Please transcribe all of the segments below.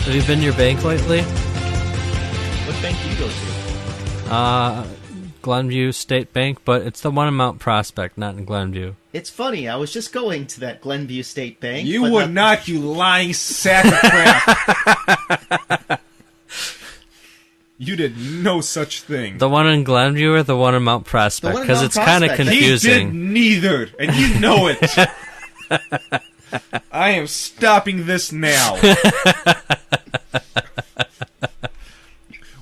Have you been to your bank lately? What bank do you go to? Glenview State Bank, but it's the one in Mount Prospect, not in Glenview. It's funny, I was just going to that Glenview State Bank. You would not, you lying sack of crap. You did no such thing. The one in Glenview or the one in Mount Prospect? Because it's kind of confusing. He did neither, and you know it. I am stopping this now.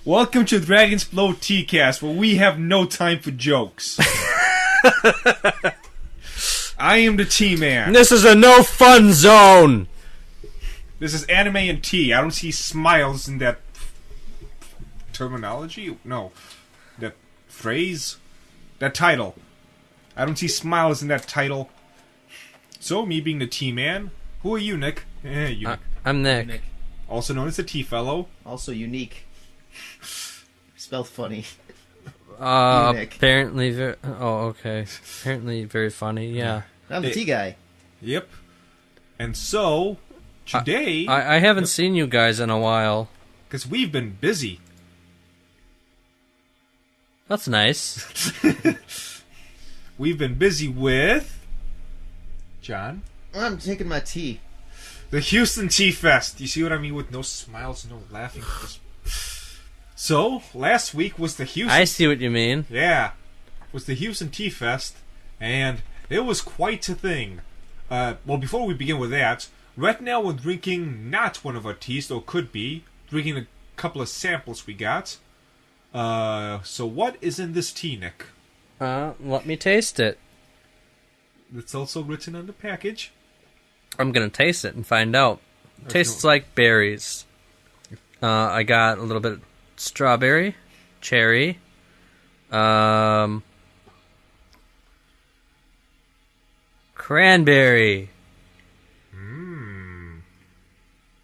Welcome to Dragon's Blow Teacast, where we have no time for jokes. I am the T-Man. This is a no-fun zone! This is anime and tea. I don't see smiles in that terminology? No. That phrase? That title. I don't see smiles in that title. So, me being the T-Man, who are you, Nick? You. I'm Nick. Also known as the T-Fellow. Also unique. Spelled funny. Apparently okay. Apparently very funny, yeah. I'm the T guy. Yep. And so, today... I haven't seen you guys in a while. Because we've been busy. That's nice. We've been busy with... John? I'm taking my tea. The Houston Tea Fest. You see what I mean with no smiles, no laughing? So, last week was the Houston... I see what you mean. Yeah. Was the Houston Tea Fest, and it was quite a thing. Well, before we begin with that, right now we're drinking not one of our teas, though could be. Drinking a couple of samples we got. So what is in this tea, Nick? Let me taste it. It's also written on the package. I'm gonna taste it and find out. It tastes like berries. I got a little bit of strawberry, cherry, cranberry.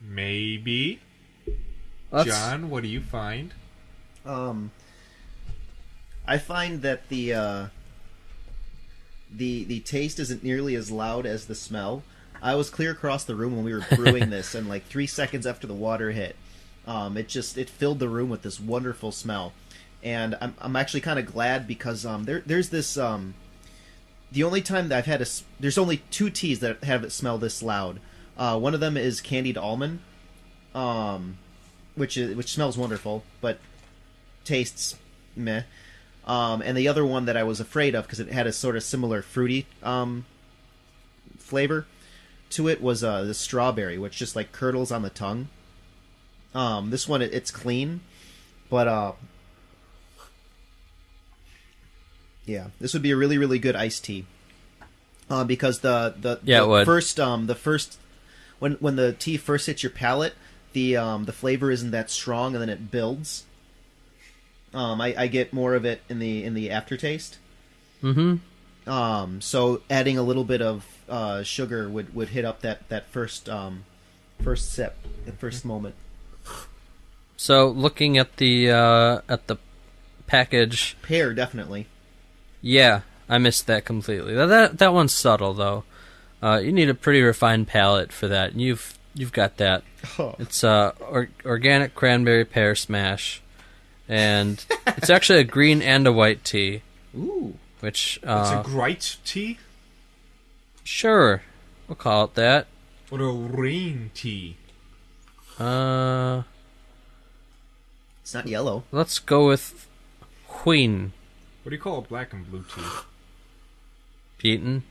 Maybe. John, what do you find? I find that the taste isn't nearly as loud as the smell. I was clear across the room when we were brewing this, and like 3 seconds after the water hit, it filled the room with this wonderful smell. And I'm actually kind of glad because there's this the only time that I've had there's only 2 teas that have it smell this loud. One of them is candied almond, which smells wonderful but tastes meh. And the other one that I was afraid of because it had a sort of similar fruity flavor to it was the strawberry, which just like curdles on the tongue. This one it's clean, but yeah, this would be a really, really good iced tea. Because the first when the tea first hits your palate, the flavor isn't that strong, and then it builds. I get more of it in the aftertaste. Mm-hmm. So adding a little bit of sugar would hit up that first sip, the first moment. So looking at the package, Pear definitely. Yeah, I missed that completely. That one's subtle though. You need a pretty refined palate for that. You've got that. Oh. It's organic cranberry pear smash, and it's actually a green and a white tea. Ooh, which it's a great tea. Sure, we'll call it that. Or a rain tea. it's not yellow. Let's go with queen. What do you call a black and blue tea? Beaten.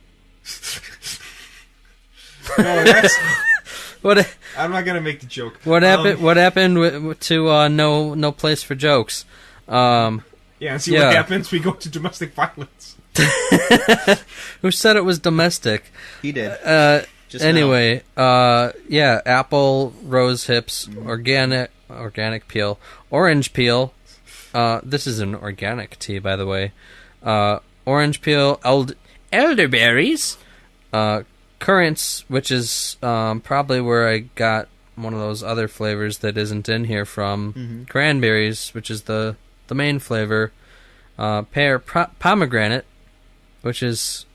No, that's... What? I'm not gonna make the joke. What happened? What happened to no place for jokes? Yeah, and see what happens. We go to domestic violence. Who said it was domestic? He did. Anyway, yeah, apple, rose hips, organic peel, orange peel. This is an organic tea, by the way. Orange peel, elderberries, currants, which is probably where I got one of those other flavors that isn't in here from. Mm-hmm. Cranberries, which is the main flavor. Pear, pomegranate, which is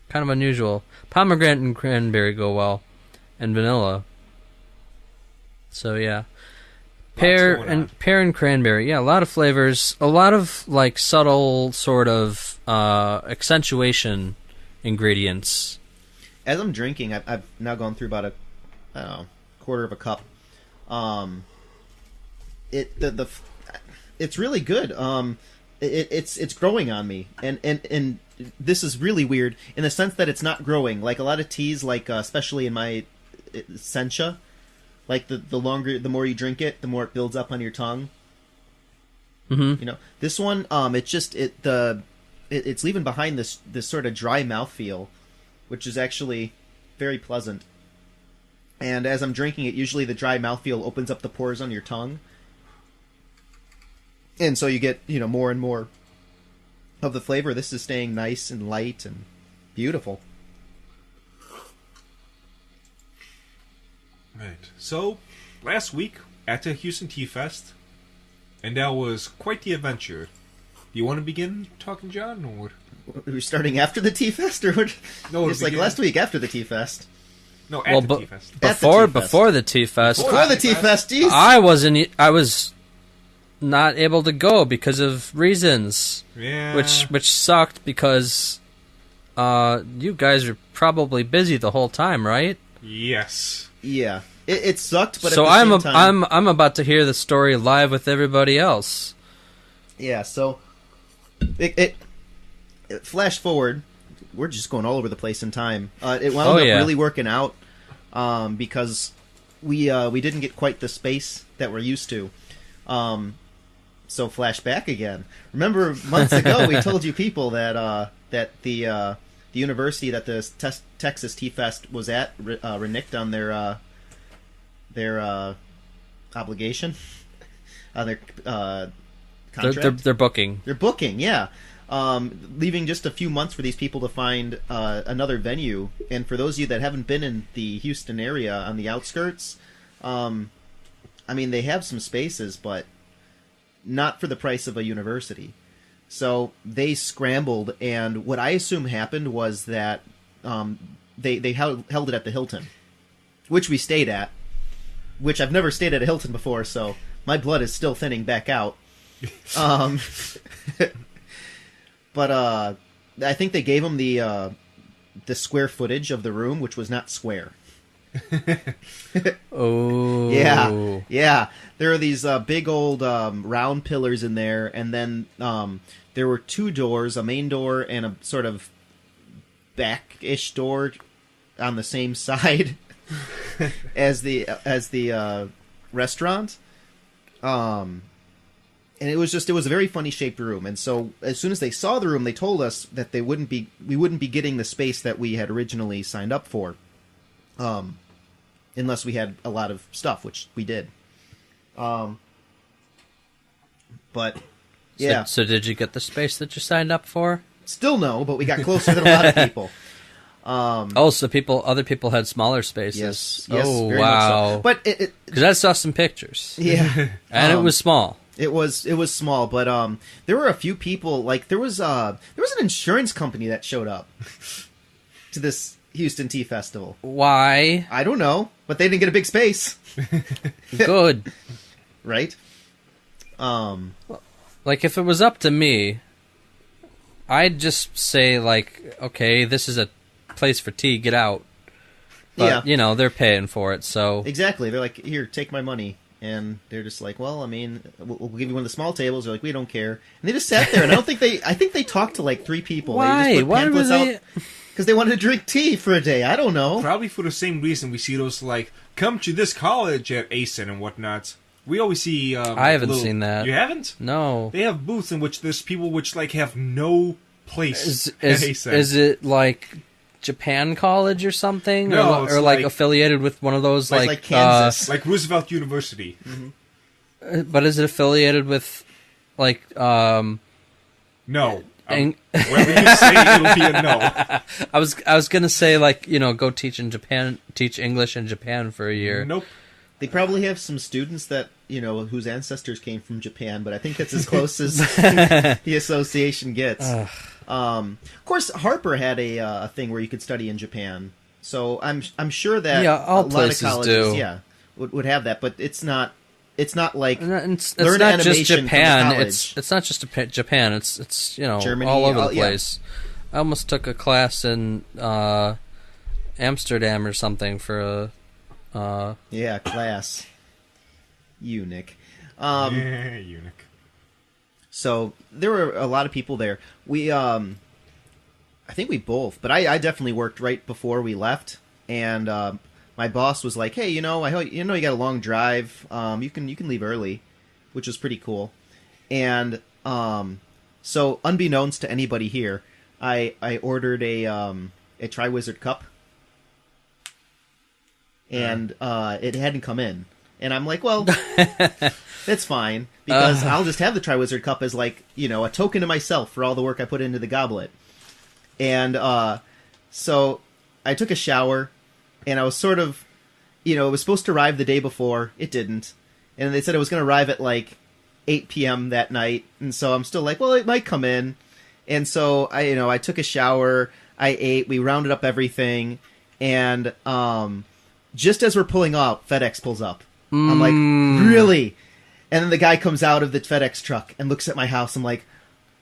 kind of unusual. Pomegranate and cranberry go well, and vanilla. So yeah, going on. pear and cranberry. Yeah, a lot of flavors, a lot of like subtle sort of accentuation ingredients. As I'm drinking, I've now gone through about a quarter of a cup. It's really good. It's growing on me, and this is really weird in the sense that it's not growing like a lot of teas, like especially in my sencha. Like the more you drink it, the more it builds up on your tongue. Mm-hmm. You know, this one, it's leaving behind this sort of dry mouthfeel, which is actually very pleasant. And as I'm drinking it, usually the dry mouthfeel opens up the pores on your tongue. And so you get, more and more of the flavor. This is staying nice and light and beautiful. Right. So, last week at the Houston Tea Fest, and that was quite the adventure. Do you want to begin talking, John? Or We're starting after the Tea Fest? Or what? No, It's like last week after the Tea Fest. No, at the Tea Fest. At the Tea Fest. Before the Tea Fest, Before the Tea Fest, jeez. I was not able to go because of reasons. Yeah. Which sucked because you guys are probably busy the whole time, right? Yes. Yeah. It sucked, but so at the same time... I'm about to hear the story live with everybody else. Yeah, so... It flash forward... We're just going all over the place in time. It wound up really working out because we didn't get quite the space that we're used to. So flash back again. Remember months ago we told you people that the university that the Texas Tea Fest was at reneged on their obligation, their contract. They're booking. They're booking, yeah. Leaving just a few months for these people to find another venue. And for those of you that haven't been in the Houston area on the outskirts, they have some spaces, but not for the price of a university. So they scrambled, and what I assume happened was that they held it at the Hilton, which we stayed at, which I've never stayed at a Hilton before, so my blood is still thinning back out. But I think they gave him the square footage of the room, which was not square. Oh. Yeah. There are these big old round pillars in there, and then there were two doors, a main door and a sort of back-ish door on the same side as the restaurant. And it was a very funny shaped room. And so as soon as they saw the room, they told us that we wouldn't be getting the space that we had originally signed up for, unless we had a lot of stuff, which we did. But yeah. So did you get the space that you signed up for? Still no, but we got closer than a lot of people. So other people had smaller spaces. Yes, oh very wow! much so. But because I saw some pictures. Yeah, and it was small. It was small, but there were a few people. Like there was an insurance company that showed up to this Houston Tea Festival. Why? I don't know, but they didn't get a big space. Good, right? Like if it was up to me, I'd just say like, okay, this is a place for tea. Get out. But, they're paying for it, so exactly. They're like, here, take my money. And they're just like, well, we'll give you one of the small tables. They're like, we don't care. And they just sat there. And I think they talked to like 3 people. Why? They just put Why pamphlets were they? Because they wanted to drink tea for a day. I don't know. Probably for the same reason we see those like, come to this college at ASIN and whatnot. We always see. I haven't seen that. You haven't? No. They have booths in which there's people which like have no place at ASIN. Is it like Japan College or something? No, or like affiliated with one of those like Kansas, like Roosevelt University. Mm-hmm. But is it affiliated with like No. Whatever you say, it'll be a no. I was gonna say like go teach English in Japan for a year. Nope. They probably have some students that whose ancestors came from Japan, but I think that's as close as the association gets. Of course, Harper had a thing where you could study in Japan, so I'm sure that all a lot of places colleges, do. yeah. would have that, but it's not. It's not like it's learn not just animation from Japan. college. It's not just Japan. It's Germany, all over the yeah. place. I almost took a class in Amsterdam or something for a class. Eunuch. Eunuch. So there were a lot of people there. We I think we both, but I definitely worked right before we left, and my boss was like, "Hey, you got a long drive. You can leave early," which was pretty cool. And so unbeknownst to anybody here, I ordered a Triwizard Cup, and it hadn't come in. And I'm like, well, that's fine, because I'll just have the Triwizard Cup as like, a token to myself for all the work I put into the goblet. And so I took a shower, and I was sort of, it was supposed to arrive the day before. It didn't. And they said it was going to arrive at like 8 p.m. that night. And so I'm still like, well, it might come in. And so I took a shower, I ate, we rounded up everything, and just as we're pulling up, FedEx pulls up. I'm like, really? And then the guy comes out of the FedEx truck and looks at my house. I'm like,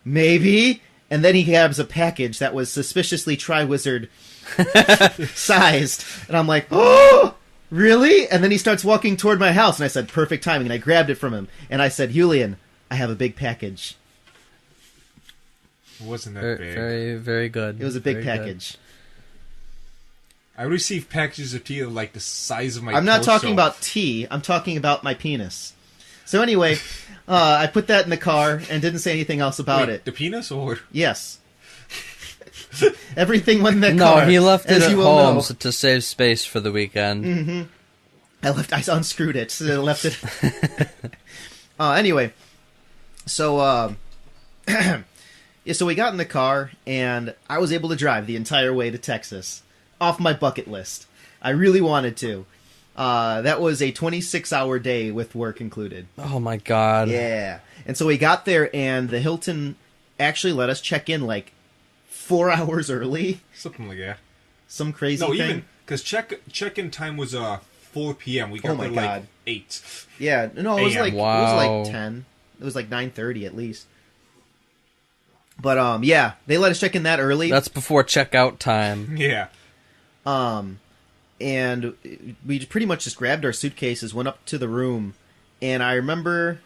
maybe? And then he grabs a package that was suspiciously Triwizard sized. And I'm like, oh, really? And then he starts walking toward my house. And I said, perfect timing. And I grabbed it from him. And I said, Julian, I have a big package. It wasn't that big. Very, very good. It was a big very package. Good. I received packages of tea of like the size of my I'm not torso. talking about tea. I'm talking about my penis. So anyway, I put that in the car and didn't say anything else about it. The penis or? Yes. Everything went in that No, car. he left it as at you will home know. to save space for the weekend. Mm-hmm. I unscrewed it, so I left it. Anyway, so so we got in the car, and I was able to drive the entire way to Texas. Off my bucket list. I really wanted to. That was a 26-hour day with work included. Oh my god. Yeah. And so we got there, and the Hilton actually let us check in like 4 hours early. Something like that. Some crazy thing. No, even because check-in time was 4 p.m. We got there like 8. Yeah. No, it was like Wow. it was like 10. It was like 9:30 at least. But yeah, they let us check in that early. That's before checkout time. Yeah. And we pretty much just grabbed our suitcases, went up to the room, and I remember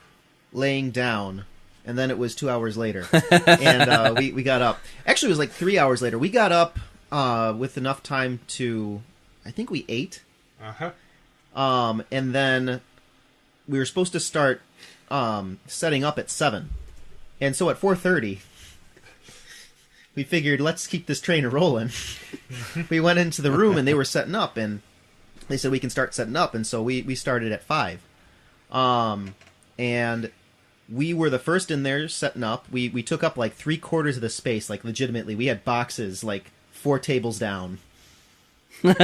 laying down, and then it was 2 hours later, and we got up. Actually, it was like 3 hours later. We got up with enough time to, I think we ate. And then we were supposed to start setting up at 7, and so at 4:30. We figured, let's keep this train rolling. We went into the room, and they were setting up, and they said we can start setting up, and so we started at 5. And we were the first in there setting up. We took up like 3/4 of the space, like legitimately. We had boxes like 4 tables down. We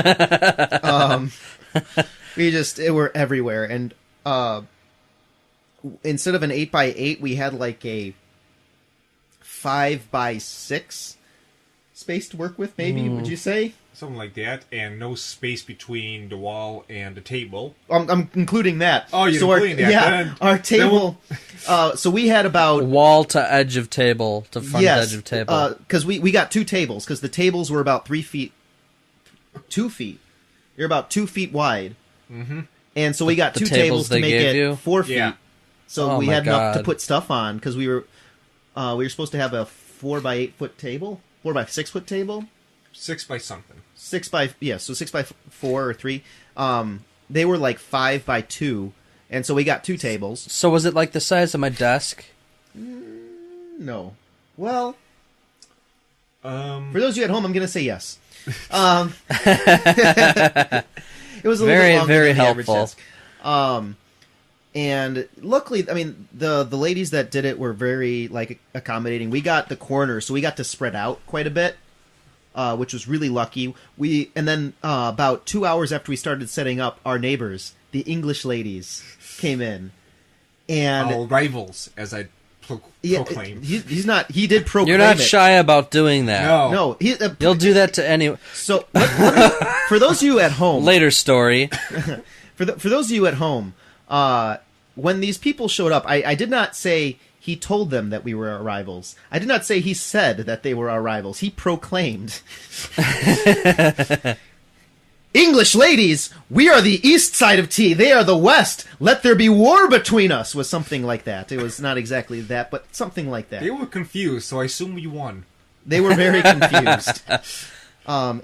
were everywhere, and instead of an 8x8, we had like a 5x6 space to work with, maybe, would you say? Something like that, and no space between the wall and the table. I'm including that. Oh, you're including that. Yeah, our table. So we had about Wall to edge of table to front edge of table. Because we got 2 tables, because the tables were about 3 feet, 2 feet. You're about 2 feet wide. Mm-hmm. And so we got The 2 tables tables to they make gave it you? 4 feet. Yeah. So Oh we my had enough to God. put stuff on, because we were supposed to have a 4x8 foot table, 4x6 foot table. 6 by something. 6 by 4 or 3. They were like 5x2, and so we got 2 tables. So was it like the size of my desk? No, well, For for those of you at home, I'm gonna say yes. It was a Very, little bit longer very than the average helpful. desk. And luckily, I mean, the ladies that did it were very like accommodating. We got the corner, so we got to spread out quite a bit, which was really lucky. And then about 2 hours after we started setting up, our neighbors, the English ladies, came in, and our rivals, as I proclaimed. he's not. He did proclaim. You're not it. shy about doing that. No. No, You'll do that to any... So, for those of you at home, Later story. For those of you at home, when these people showed up, I did not say he told them that we were our rivals. I did not say he said that they were our rivals. He proclaimed. English ladies, we are the east side of tea. They are the west. Let there be war between us, was something like that. It was not exactly that, but something like that. They were confused, so I assume we won. They were very confused.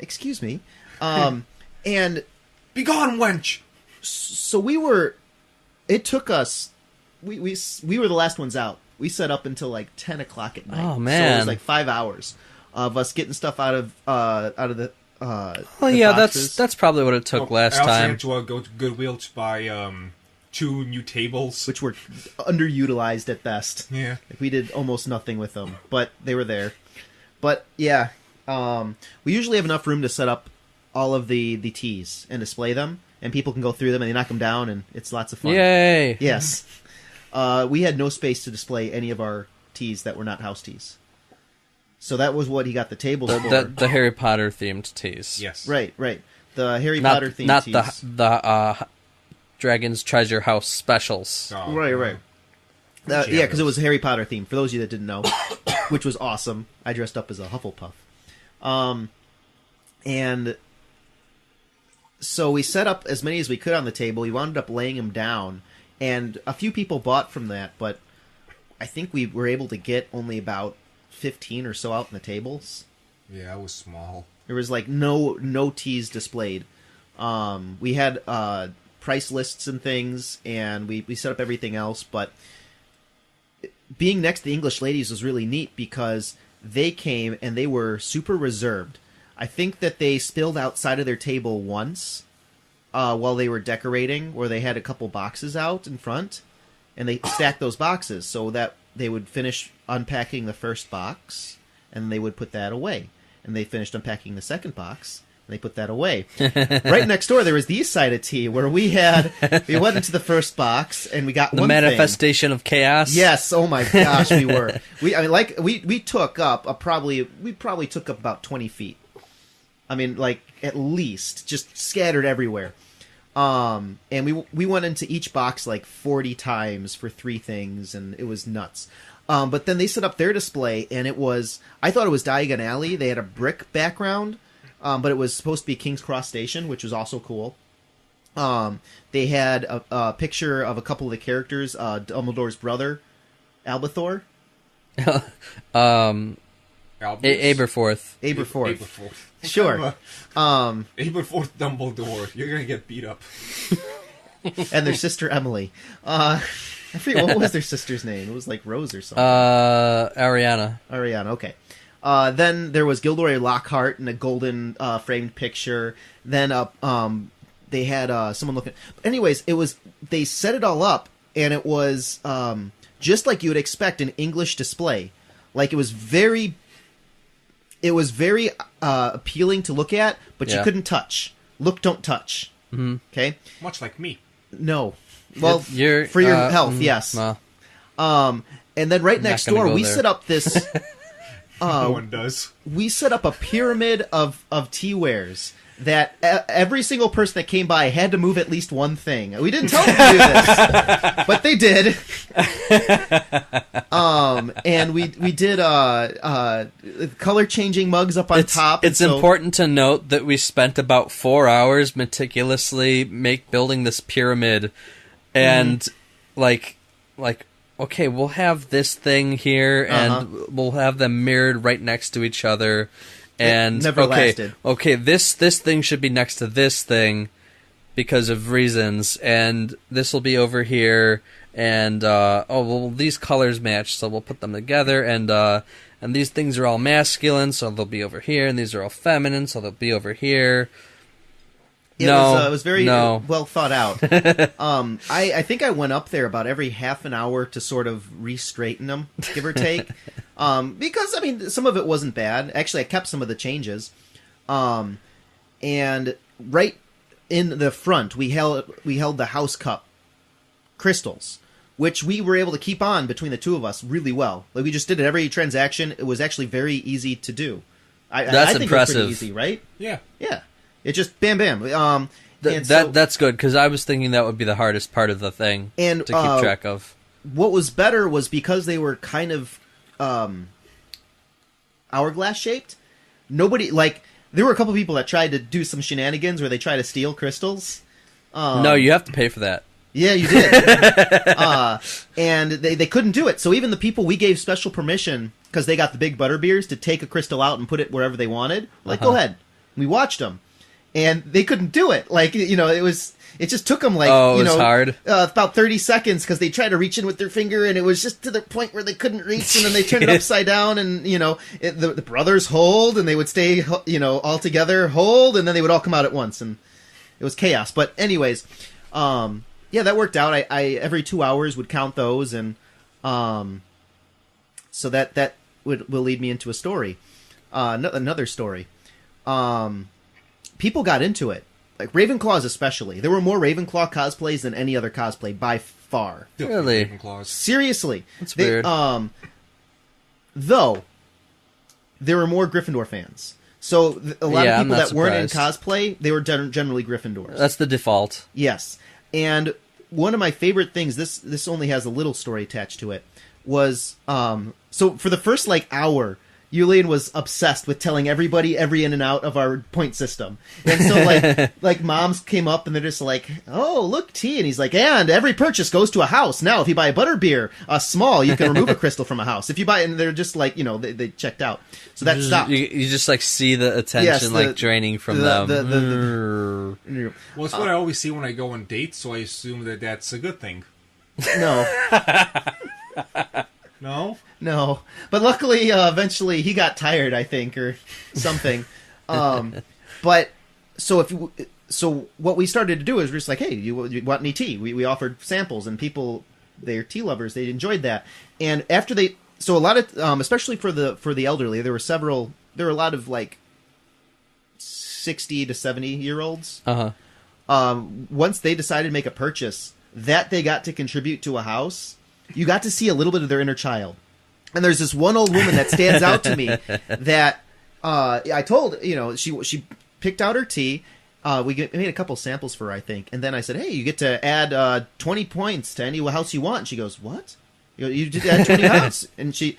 Excuse me. And... Begone, wench! So we were... It took us... We were the last ones out. We set up until like 10 o'clock at night. Oh, man. So it was like 5 hours of us getting stuff out of the... Well, yeah, that's probably what it took last I also time. had to go to Goodwill to buy 2 new tables. Which were underutilized at best. Yeah. Like, we did almost nothing with them, but they were there. But, yeah, we usually have enough room to set up all of the teas and display them, and people can go through them and they knock them down, and it's lots of fun. Yay! Yes. We had no space to display any of our teas that were not house teas. So that was what he got the tables for. The Harry Potter themed teas. Yes. Right. The Harry Potter themed not teas. Not the Dragon's Treasure House specials. Oh, Right. Yeah, because it was Harry Potter themed, for those of you that didn't know, which was awesome. I dressed up as a Hufflepuff. And so we set up as many as we could on the table. We wound up laying them down, and a few people bought from that, but I think we were able to get only about 15 or so out in the tables. Yeah, it was small. There was like no teas displayed. We had price lists and things, and we set up everything else, but being next to the English ladies was really neat because they came and they were super reserved. I think that they spilled outside of their table once while they were decorating, where they had a couple boxes out in front, and they stacked those boxes so that they would finish unpacking the first box, and they would put that away. And they finished unpacking the second box, and they put that away. Right next door, there was the east side of tea, where we went into the first box, and we got the one manifestation of chaos. Yes, oh my gosh, we were. We took up we probably took up about 20 feet. I mean, like, at least, just scattered everywhere. And we went into each box like 40 times for 3 things, and it was nuts. But then they set up their display, and I thought it was Diagon Alley. They had a brick background, but it was supposed to be King's Cross Station, which was also cool. They had a picture of a couple of the characters, Dumbledore's brother, Albathor. Aberforth. Sure. Aberforth Dumbledore. You're gonna get beat up. And their sister Emily. I forget, what was their sister's name? It was like Rose or something. Ariana, okay. Then there was Gilderoy Lockhart in a golden framed picture. Then they had someone looking... But anyways, they set it all up, and it was just like you would expect an English display. Like, it was very appealing to look at, but you couldn't touch. Look, don't touch. Mm-hmm. Okay? Much like me. No. Well, for your health, yes. Well, and then right next door, we set up this... no one does. We set up a pyramid of tea-wares that every single person that came by had to move at least one thing. We didn't tell them to do this, but they did. And we did color-changing mugs up on top. It's important to note that we spent about 4 hours meticulously building this pyramid, and okay, we'll have this thing here, and we'll have them mirrored right next to each other. And it never lasted. Okay, this thing should be next to this thing because of reasons, and this will be over here, and these colors match, so we'll put them together, and these things are all masculine, so they'll be over here, and these are all feminine, so they'll be over here. It was very well thought out. I think I went up there about every half an hour to sort of re-straighten them, give or take. Because, I mean, some of it wasn't bad. Actually, I kept some of the changes. And right in the front, we held the House Cup crystals, which we were able to keep on between the two of us really well. Like, we just did it every transaction. It was actually very easy to do. That's I think impressive. It was pretty easy, right? Yeah. Yeah. It just bam, bam. That's good, because I was thinking that would be the hardest part of the thing to keep track of. What was better was because they were kind of hourglass shaped. Nobody there were a couple people that tried to do some shenanigans where they try to steal crystals. No, you have to pay for that. Yeah, you did. And they couldn't do it. So even the people we gave special permission, because they got the big butterbeers, to take a crystal out and put it wherever they wanted, go ahead. We watched them. And they couldn't do it. It just took them hard. About 30 seconds, because they tried to reach in with their finger, and it was just to the point where they couldn't reach, and then they turned it upside down, and the brothers hold, and they would stay all together, hold, and then they would all come out at once, and it was chaos. But anyways, that worked out. I every 2 hours would count those, and so that will lead me into a story, another story. People got into it. Like Ravenclaws especially. There were more Ravenclaw cosplays than any other cosplay by far. Really? Ravenclaws. Seriously. That's weird. Though, there were more Gryffindor fans. So a lot of people that weren't in cosplay, they were generally Gryffindors. That's the default. Yes. And one of my favorite things, this only has a little story attached to it, was, so for the first hour, Yulian was obsessed with telling everybody every in and out of our point system. And so, moms came up and they're just like, oh, look, tea. And he's like, and every purchase goes to a house. Now, if you buy a butterbeer, a small, you can remove a crystal from a house. If you buy it, and they're just they checked out. So that stopped. You just, see the attention, draining from them. Well, it's what I always see when I go on dates, so I assume that that's a good thing. No. No? No. But luckily, eventually, he got tired, I think, or something. But, so what we started to do is we're just like, hey, you want any tea? We offered samples, and people, they're tea lovers, they enjoyed that. And after so a lot of, especially for the elderly, there were a lot of, 60 to 70-year-olds. Uh-huh. Once they decided to make a purchase, that they got to contribute to a house, you got to see a little bit of their inner child. And there's this one old woman that stands out to me that I told, she picked out her tea. We made a couple samples for her, I think. And then I said, hey, you get to add 20 points to any house you want. And she goes, what? You did add 20 points? And she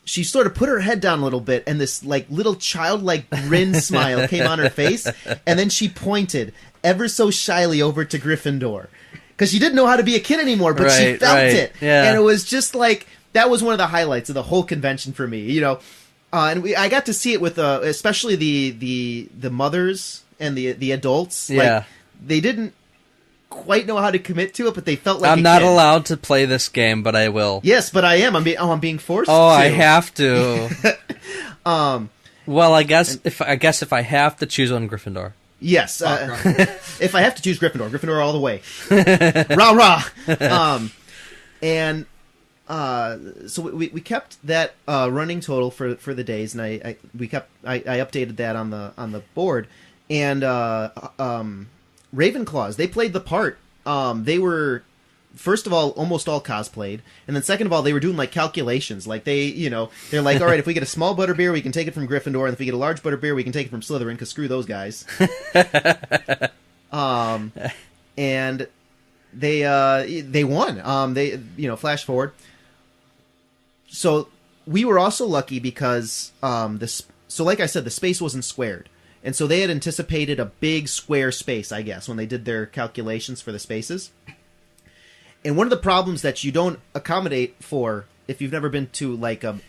sort of put her head down a little bit, and this little childlike grin smile came on her face. And then she pointed ever so shyly over to Gryffindor. Because she didn't know how to be a kid anymore, but she felt it. Yeah. And it was just that was one of the highlights of the whole convention for me, and I got to see it with, especially the mothers and the adults. Yeah. They didn't quite know how to commit to it, but they felt like I'm not allowed to play this game, but I will. Yes, but I am. I'm being forced to. I have to. Well, I guess if I have to choose one, Gryffindor. Yes, if I have to choose Gryffindor all the way. Rah rah. So we kept that running total for the days, and I updated that on the board. And Ravenclaws, they played the part. They were, first of all, almost all cosplayed, and then second of all, they were doing calculations. They're like, all right, if we get a small butterbeer, we can take it from Gryffindor, and if we get a large butterbeer, we can take it from Slytherin, because screw those guys. And they won. Flash forward. So we were also lucky because like I said, the space wasn't squared. And so they had anticipated a big square space, I guess, when they did their calculations for the spaces. And one of the problems that you don't accommodate for, if you've never been to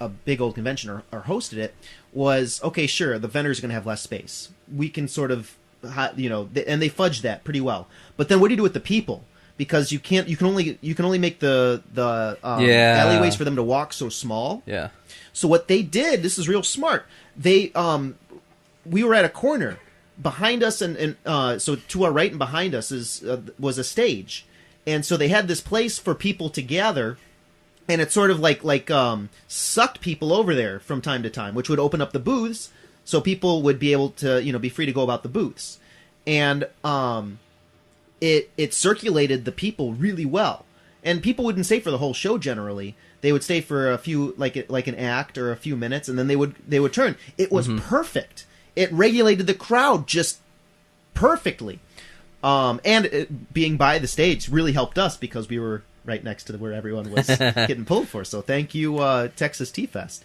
a big old convention or hosted it, was, okay, sure, the vendors are going to have less space. We can sort of, and they fudged that pretty well. But then what do you do with the people? Because you can only make the alleyways for them to walk so small. Yeah. So what they did, this is real smart. We were at a corner behind us, and so to our right and behind us was a stage. And so they had this place for people to gather, and it sort of sucked people over there from time to time, which would open up the booths, so people would be able to be free to go about the booths, and it circulated the people really well, and people wouldn't stay for the whole show generally. They would stay for a few like an act or a few minutes, and then they would turn. It was perfect. It regulated the crowd just perfectly. And being by the stage really helped us because we were right next to where everyone was getting pulled for. So thank you, Texas Tea Fest.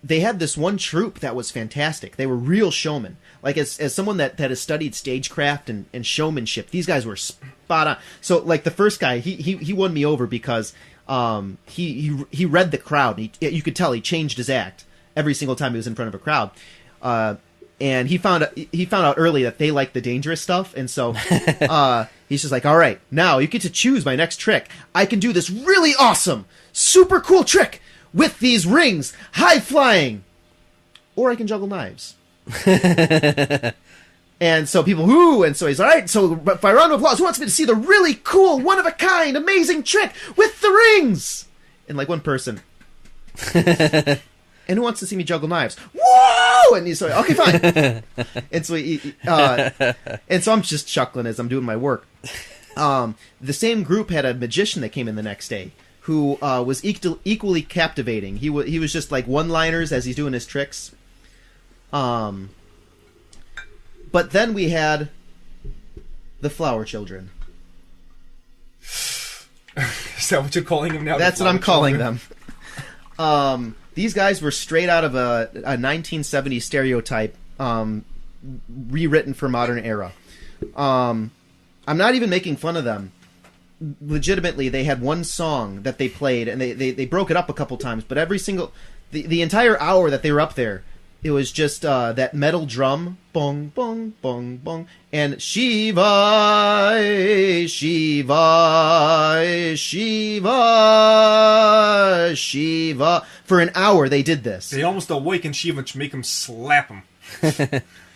They had this one troupe that was fantastic. They were real showmen. Like as someone that has studied stagecraft and showmanship, these guys were spot on. So like the first guy, he won me over because he read the crowd. You could tell he changed his act every single time he was in front of a crowd. And he found out early that they like the dangerous stuff, and so he's just like, all right, now you get to choose my next trick. I can do this really awesome, super cool trick with these rings, high flying, or I can juggle knives. And so people, whoo, and so he's all right. So by round of applause, who wants me to see the really cool, one of a kind, amazing trick with the rings? And like one person. And who wants to see me juggle knives? Whoa! And he's like, okay, fine. And so and so I'm just chuckling as I'm doing my work. The same group had a magician that came in the next day who was equally captivating. He was just like one-liners as he's doing his tricks. But then we had the Flower Children. Is that what you're calling them now? That's what I'm calling them. These guys were straight out of a 1970s stereotype, rewritten for modern era. I'm not even making fun of them. Legitimately, they had one song that they played, and they broke it up a couple times, but every single... The entire hour that they were up there, it was just that metal drum, bong, bong, bong, bong, and Shiva, Shiva, Shiva, Shiva. For an hour, they did this. They almost awakened Shiva to make him slap him.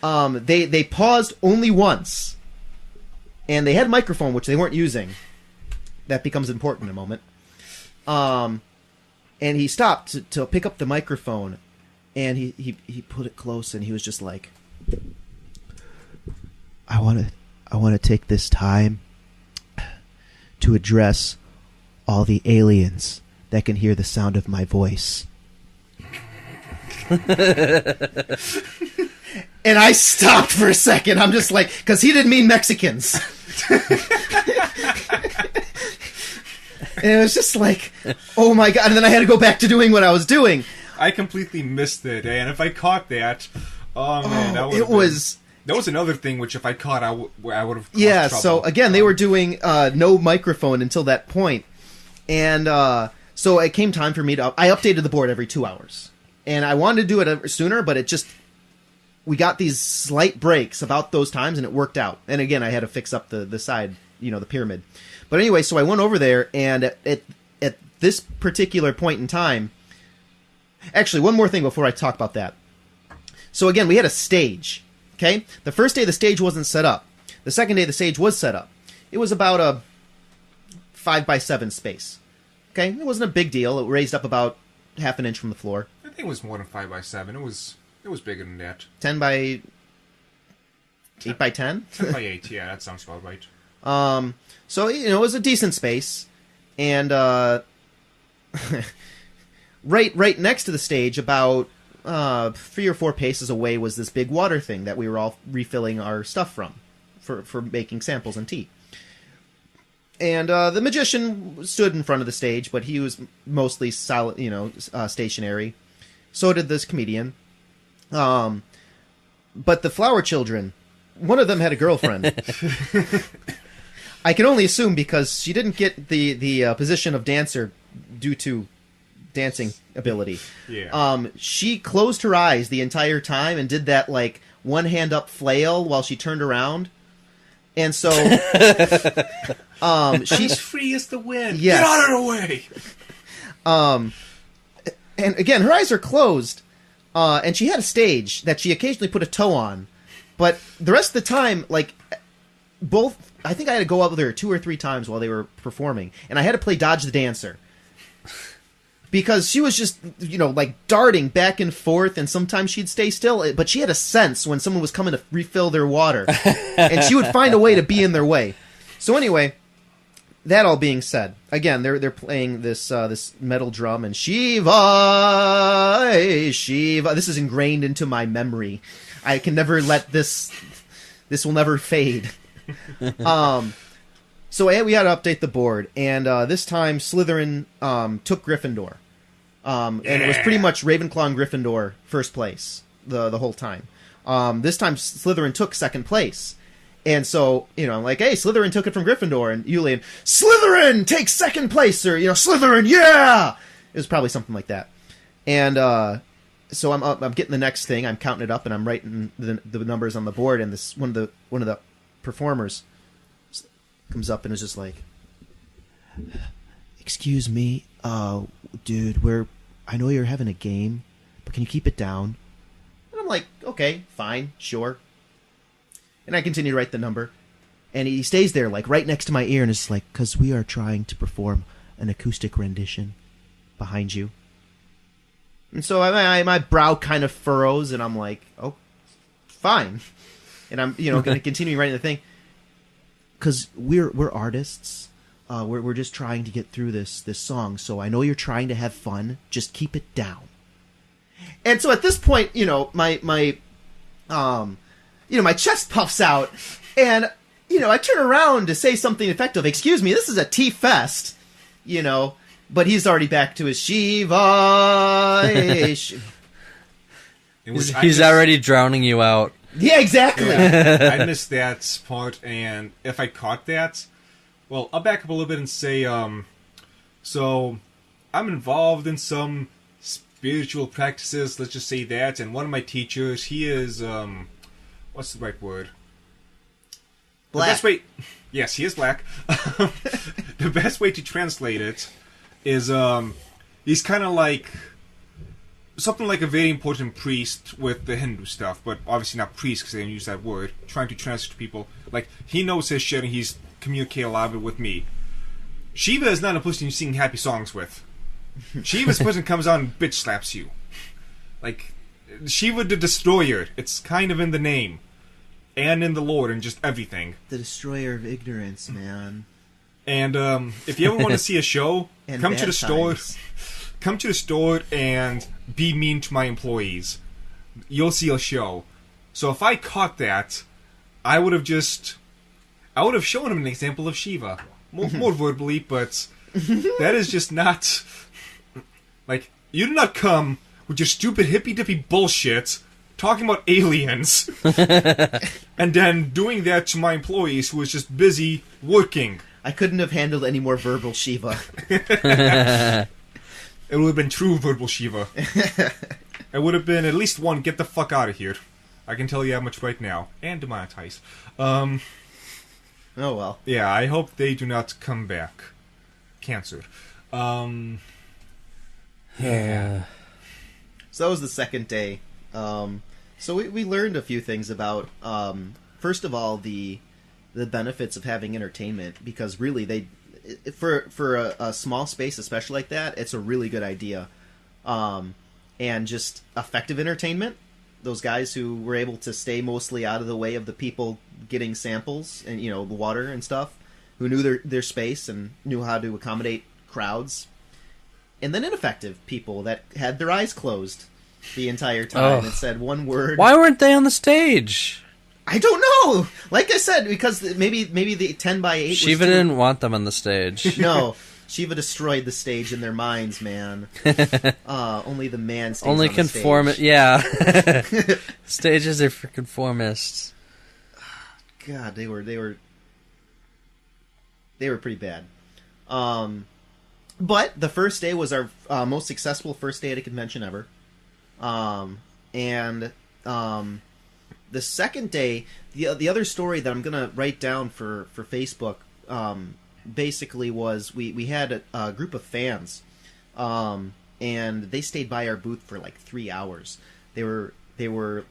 They paused only once, and they had a microphone, which they weren't using. That becomes important in a moment. And he stopped to pick up the microphone, and he put it close, and he was just like, I want to take this time to address all the aliens that can hear the sound of my voice. And I stopped for a second. I'm just like, because he didn't mean Mexicans. And it was just like, oh my God. And then I had to go back to doing what I was doing. I completely missed it, and if I caught that, oh man, that was another thing which if I caught, I would have caused trouble. So again, they were doing no microphone until that point. And so it came time for me to... I updated the board every 2 hours. And I wanted to do it sooner, but it just... We got these slight breaks about those times, and it worked out. And again, I had to fix up the side, the pyramid. But anyway, so I went over there, and at this particular point in time... Actually, one more thing before I talk about that. So again, we had a stage, okay? The first day the stage wasn't set up. The second day the stage was set up. It was about a 5x7 space. Okay? It wasn't a big deal. It raised up about half an inch from the floor. I think it was more than 5x7. It was bigger than that. 10 by... 8 by 10? 10 by 8, yeah, that sounds about right. So, it was a decent space. And, right next to the stage, about 3 or 4 paces away, was this big water thing that we were all refilling our stuff from for making samples and tea. And the magician stood in front of the stage, but he was mostly solid, stationary. So did this comedian. But the Flower Children, one of them had a girlfriend. I can only assume because she didn't get the position of dancer due to dancing ability. Yeah. She closed her eyes the entire time and did that like one hand up flail while she turned around. And so she's free as the wind. Yes. Get out of the way. And again, her eyes are closed. And she had a stage that she occasionally put a toe on. But the rest of the time, like I think I had to go up with her 2 or 3 times while they were performing, and I had to play Dodge the Dancer. Because she was just, like darting back and forth, and sometimes she'd stay still. But she had a sense when someone was coming to refill their water. And she would find a way to be in their way. So anyway, that all being said, again, they're playing this metal drum, and Shiva. This is ingrained into my memory. I can never let this will never fade. So we had to update the board, and this time Slytherin took Gryffindor. And it was pretty much Ravenclaw and Gryffindor first place the whole time. This time Slytherin took second place. And so, I'm like, hey, Slytherin took it from Gryffindor. And Julian, Slytherin takes second place, or, Slytherin, yeah! It was probably something like that. And so I'm getting the next thing. I'm counting it up, and I'm writing the numbers on the board. And this one of the performers comes up and is just like, excuse me, dude, I know you're having a game, but can you keep it down? And I'm like, okay, fine, sure. And I continue to write the number, and he stays there, like, right next to my ear, and is like, because we are trying to perform an acoustic rendition behind you. And so my brow kind of furrows, and I'm like, oh, fine. And I'm, going to continue writing the thing. Because we're artists. We're just trying to get through this song. So I know you're trying to have fun. Just keep it down. And so at this point, my chest puffs out, and I turn around to say something effective. Excuse me, this is a tea fest, But he's already back to his Shiva. He's already drowning you out. Yeah, exactly. Yeah, I missed that part, and if I caught that, well, I'll back up a little bit and say, so I'm involved in some spiritual practices, let's just say that, and one of my teachers, he is, what's the right word? Black. The best way, yes, he is black. The best way to translate it is, he's kind of like something like a very important priest with the Hindu stuff, but obviously not priest because they don't use that word, trying to translate to people. Like, he knows his shit and he's communicating a lot of it with me. Shiva is not a person you sing happy songs with. Shiva's a person comes on and bitch slaps you. Like, Shiva the Destroyer, it's kind of in the name. And in the Lord and just everything. The Destroyer of Ignorance, man. And if you ever want to see a show, come to the store. Come to the store and be mean to my employees. You'll see a show. So if I caught that, I would have shown him an example of Shiva. More verbally, but that is just not... Like, you did not come with your stupid hippy-dippy bullshit talking about aliens and then doing that to my employees who was just busy working. I couldn't have handled any more verbal Shiva. It would have been true verbal Shiva. It would have been at least one, get the fuck out of here. I can tell you that much right now. And demonetize. Oh well. Yeah, I hope they do not come back. Cancer. Yeah. So that was the second day. So we learned a few things about, first of all, the benefits of having entertainment, because really for a small space, especially like that, it's a really good idea. And just effective entertainment. Those guys who were able to stay mostly out of the way of the people getting samples and, the water and stuff, who knew their space and knew how to accommodate crowds. And then ineffective people that had their eyes closed the entire time and said one word. Why weren't they on the stage? I don't know. Like I said, because maybe the 10 by 8 Shiva didn't want them on the stage. No. Shiva destroyed the stage in their minds, man. Only the man stays Only on the conform. stage. Yeah. Stages are for conformists. God, they were pretty bad. But the first day was our most successful first day at a convention ever. And the second day, the other story that I'm gonna write down for Facebook, basically was we had a group of fans, and they stayed by our booth for like 3 hours. They were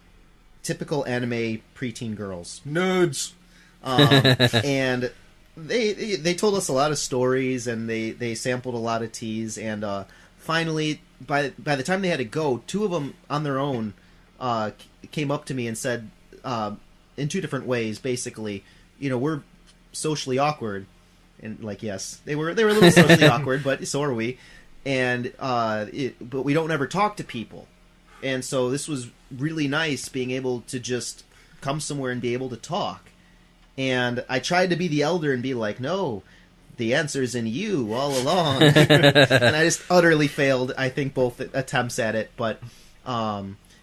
typical anime preteen girls, nerds, and they told us a lot of stories, and they sampled a lot of teas, and finally by the time they had to go, two of them on their own came up to me and said, in two different ways, basically, we're socially awkward, And like, yes, they were a little socially awkward, but so are we. And but we don't ever talk to people, and so this was really nice being able to just come somewhere and be able to talk. And I tried to be the elder and be like, no, the answer's in you all along. And I just utterly failed, I think, both attempts at it, but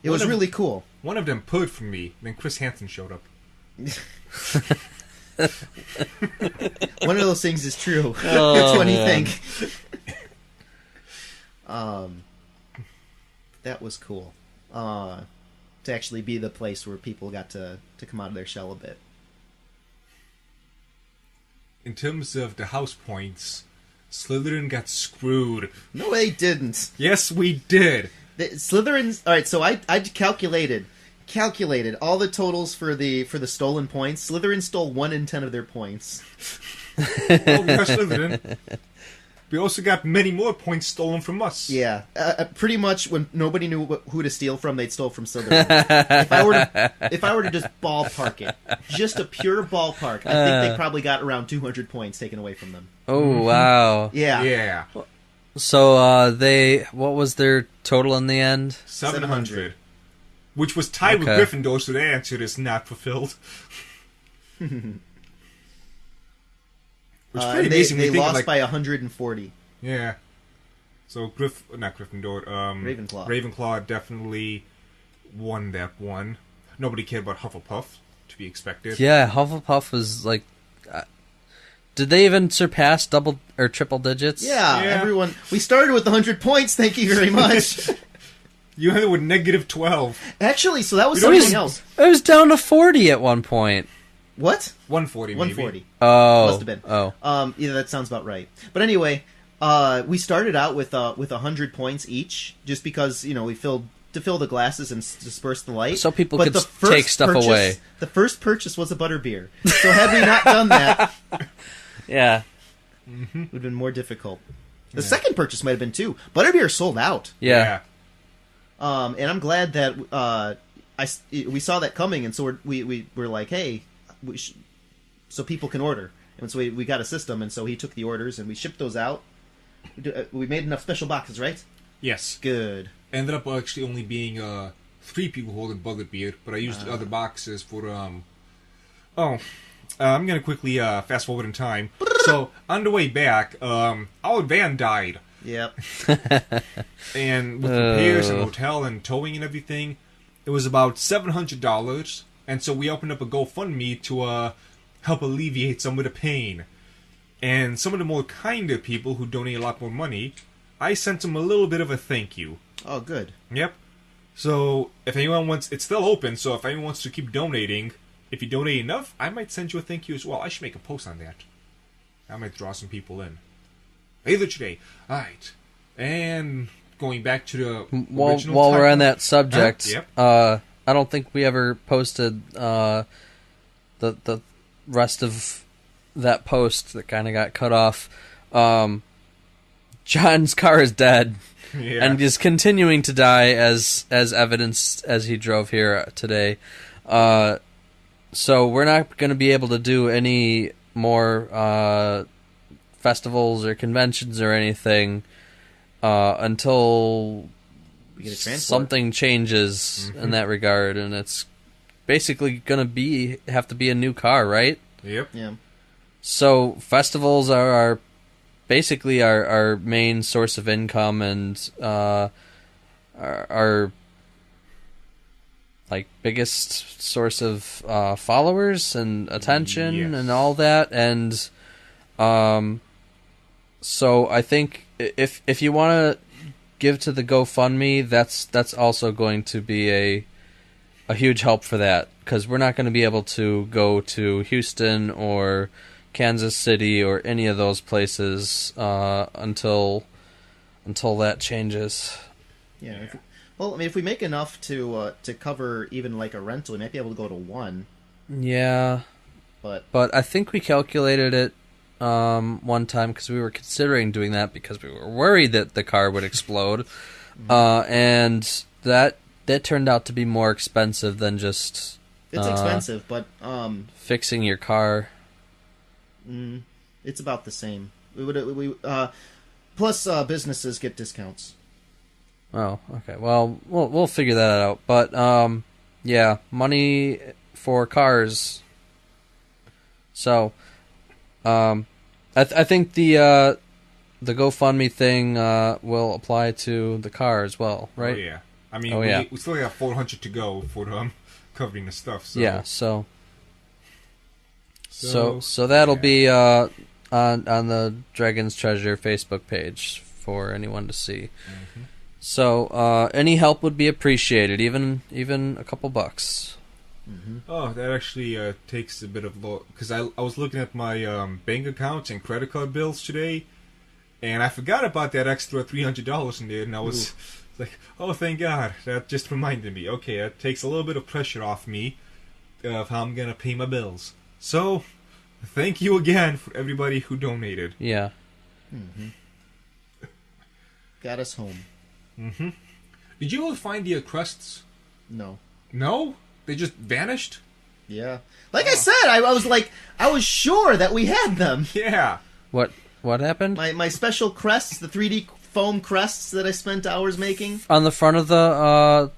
it was really cool. One of them purred for me, then Chris Hansen showed up. One of those things is true. Which one do you think? That was cool. To actually be the place where people got to come out of their shell a bit. In terms of the house points, Slytherin got screwed. No, they didn't. Yes, we did. Slytherin's... Alright, so I calculated all the totals for the stolen points. Slytherin stole 1 in 10 of their points. Well, we are Slytherin. We also got many more points stolen from us. Yeah, pretty much when nobody knew who to steal from, they'd steal from Slytherin. if I were to just ballpark it, just a pure ballpark, I think they probably got around 200 points taken away from them. Oh, wow. Yeah. Yeah. So, what was their total in the end? 700. Which was tied with Gryffindor, so their answer is not fulfilled. Which is pretty amazing. They lost by 140. Yeah. So not Gryffindor. Ravenclaw. Ravenclaw definitely won that one. Nobody cared about Hufflepuff, to be expected. Yeah, Hufflepuff was like. Did they even surpass double or triple digits? Yeah, everyone. We started with 100 points. Thank you very much. You ended with -12. Actually, so that was something else. It was down to 40 at one point. What? 140, maybe. 140. Oh. Must have been. Oh. Yeah, that sounds about right. But anyway, we started out with 100 points each, just because, we filled the glasses and disperse the light. So people could take stuff away. The first purchase was a butterbeer. So had we not done that, yeah, it would have been more difficult. The second purchase might have been 2. Butterbeer sold out. Yeah. And I'm glad that we saw that coming, and so we were like, hey, so people can order. And so we got a system, and so he took the orders, and we shipped those out. We made enough special boxes, right? Yes. Good. Ended up actually only being 3 people holding butterbeer, but I used the other boxes for I'm gonna quickly fast forward in time. So on the way back, our van died. Yep. And with repairs and hotel and towing and everything, it was about $700. And so we opened up a GoFundMe to help alleviate some of the pain. And some of the more kinder people who donate a lot more money, I sent them a little bit of a thank you. Oh, good. Yep. So if anyone wants, it's still open. So if anyone wants to keep donating, if you donate enough, I might send you a thank you as well. I should make a post on that. I might draw some people in. Later today. Alright. And going back to the while we're on that subject, yep. I don't think we ever posted the rest of that post that kind of got cut off. John's car is dead. Yeah. And is continuing to die as evidenced as he drove here today. So we're not going to be able to do any more festivals or conventions or anything until we get a transport. Something changes in that regard, and it's basically going to have to be a new car, right? Yep. Yeah. So festivals are basically our main source of income and our like biggest source of followers and attention and all that. And so I think if you want to give to the GoFundMe, that's also going to be a huge help for that, because we're not going to be able to go to Houston or Kansas City or any of those places until that changes. Yeah. If we make enough to cover even like a rental, we might be able to go to one. Yeah. But I think we calculated it one time because we were considering doing that because we were worried that the car would explode, and that turned out to be more expensive than just it's expensive, but fixing your car. It's about the same. Plus businesses get discounts. Oh, okay. Well, we'll figure that out. But yeah, money for cars. So, I think the GoFundMe thing will apply to the car as well, right? Oh yeah. I mean, we still got 400 to go for covering the stuff. So. Yeah. So that'll be on the Dragon's Treasure Facebook page for anyone to see. Mm-hmm. So any help would be appreciated, even a couple bucks. Mm-hmm. Oh, that actually takes a bit of because I was looking at my bank accounts and credit card bills today, and I forgot about that extra $300 in there, and I was like, oh, thank God, that just reminded me. Okay, that takes a little bit of pressure off me of how I'm gonna pay my bills. So, thank you again for everybody who donated. Yeah. Mm-hmm. Got us home. Mm-hmm. Did you ever find the crests? No. No? They just vanished? Yeah. Like I said, I was sure that we had them. Yeah. What happened? My special crests, the 3D foam crests that I spent hours making. On the front of the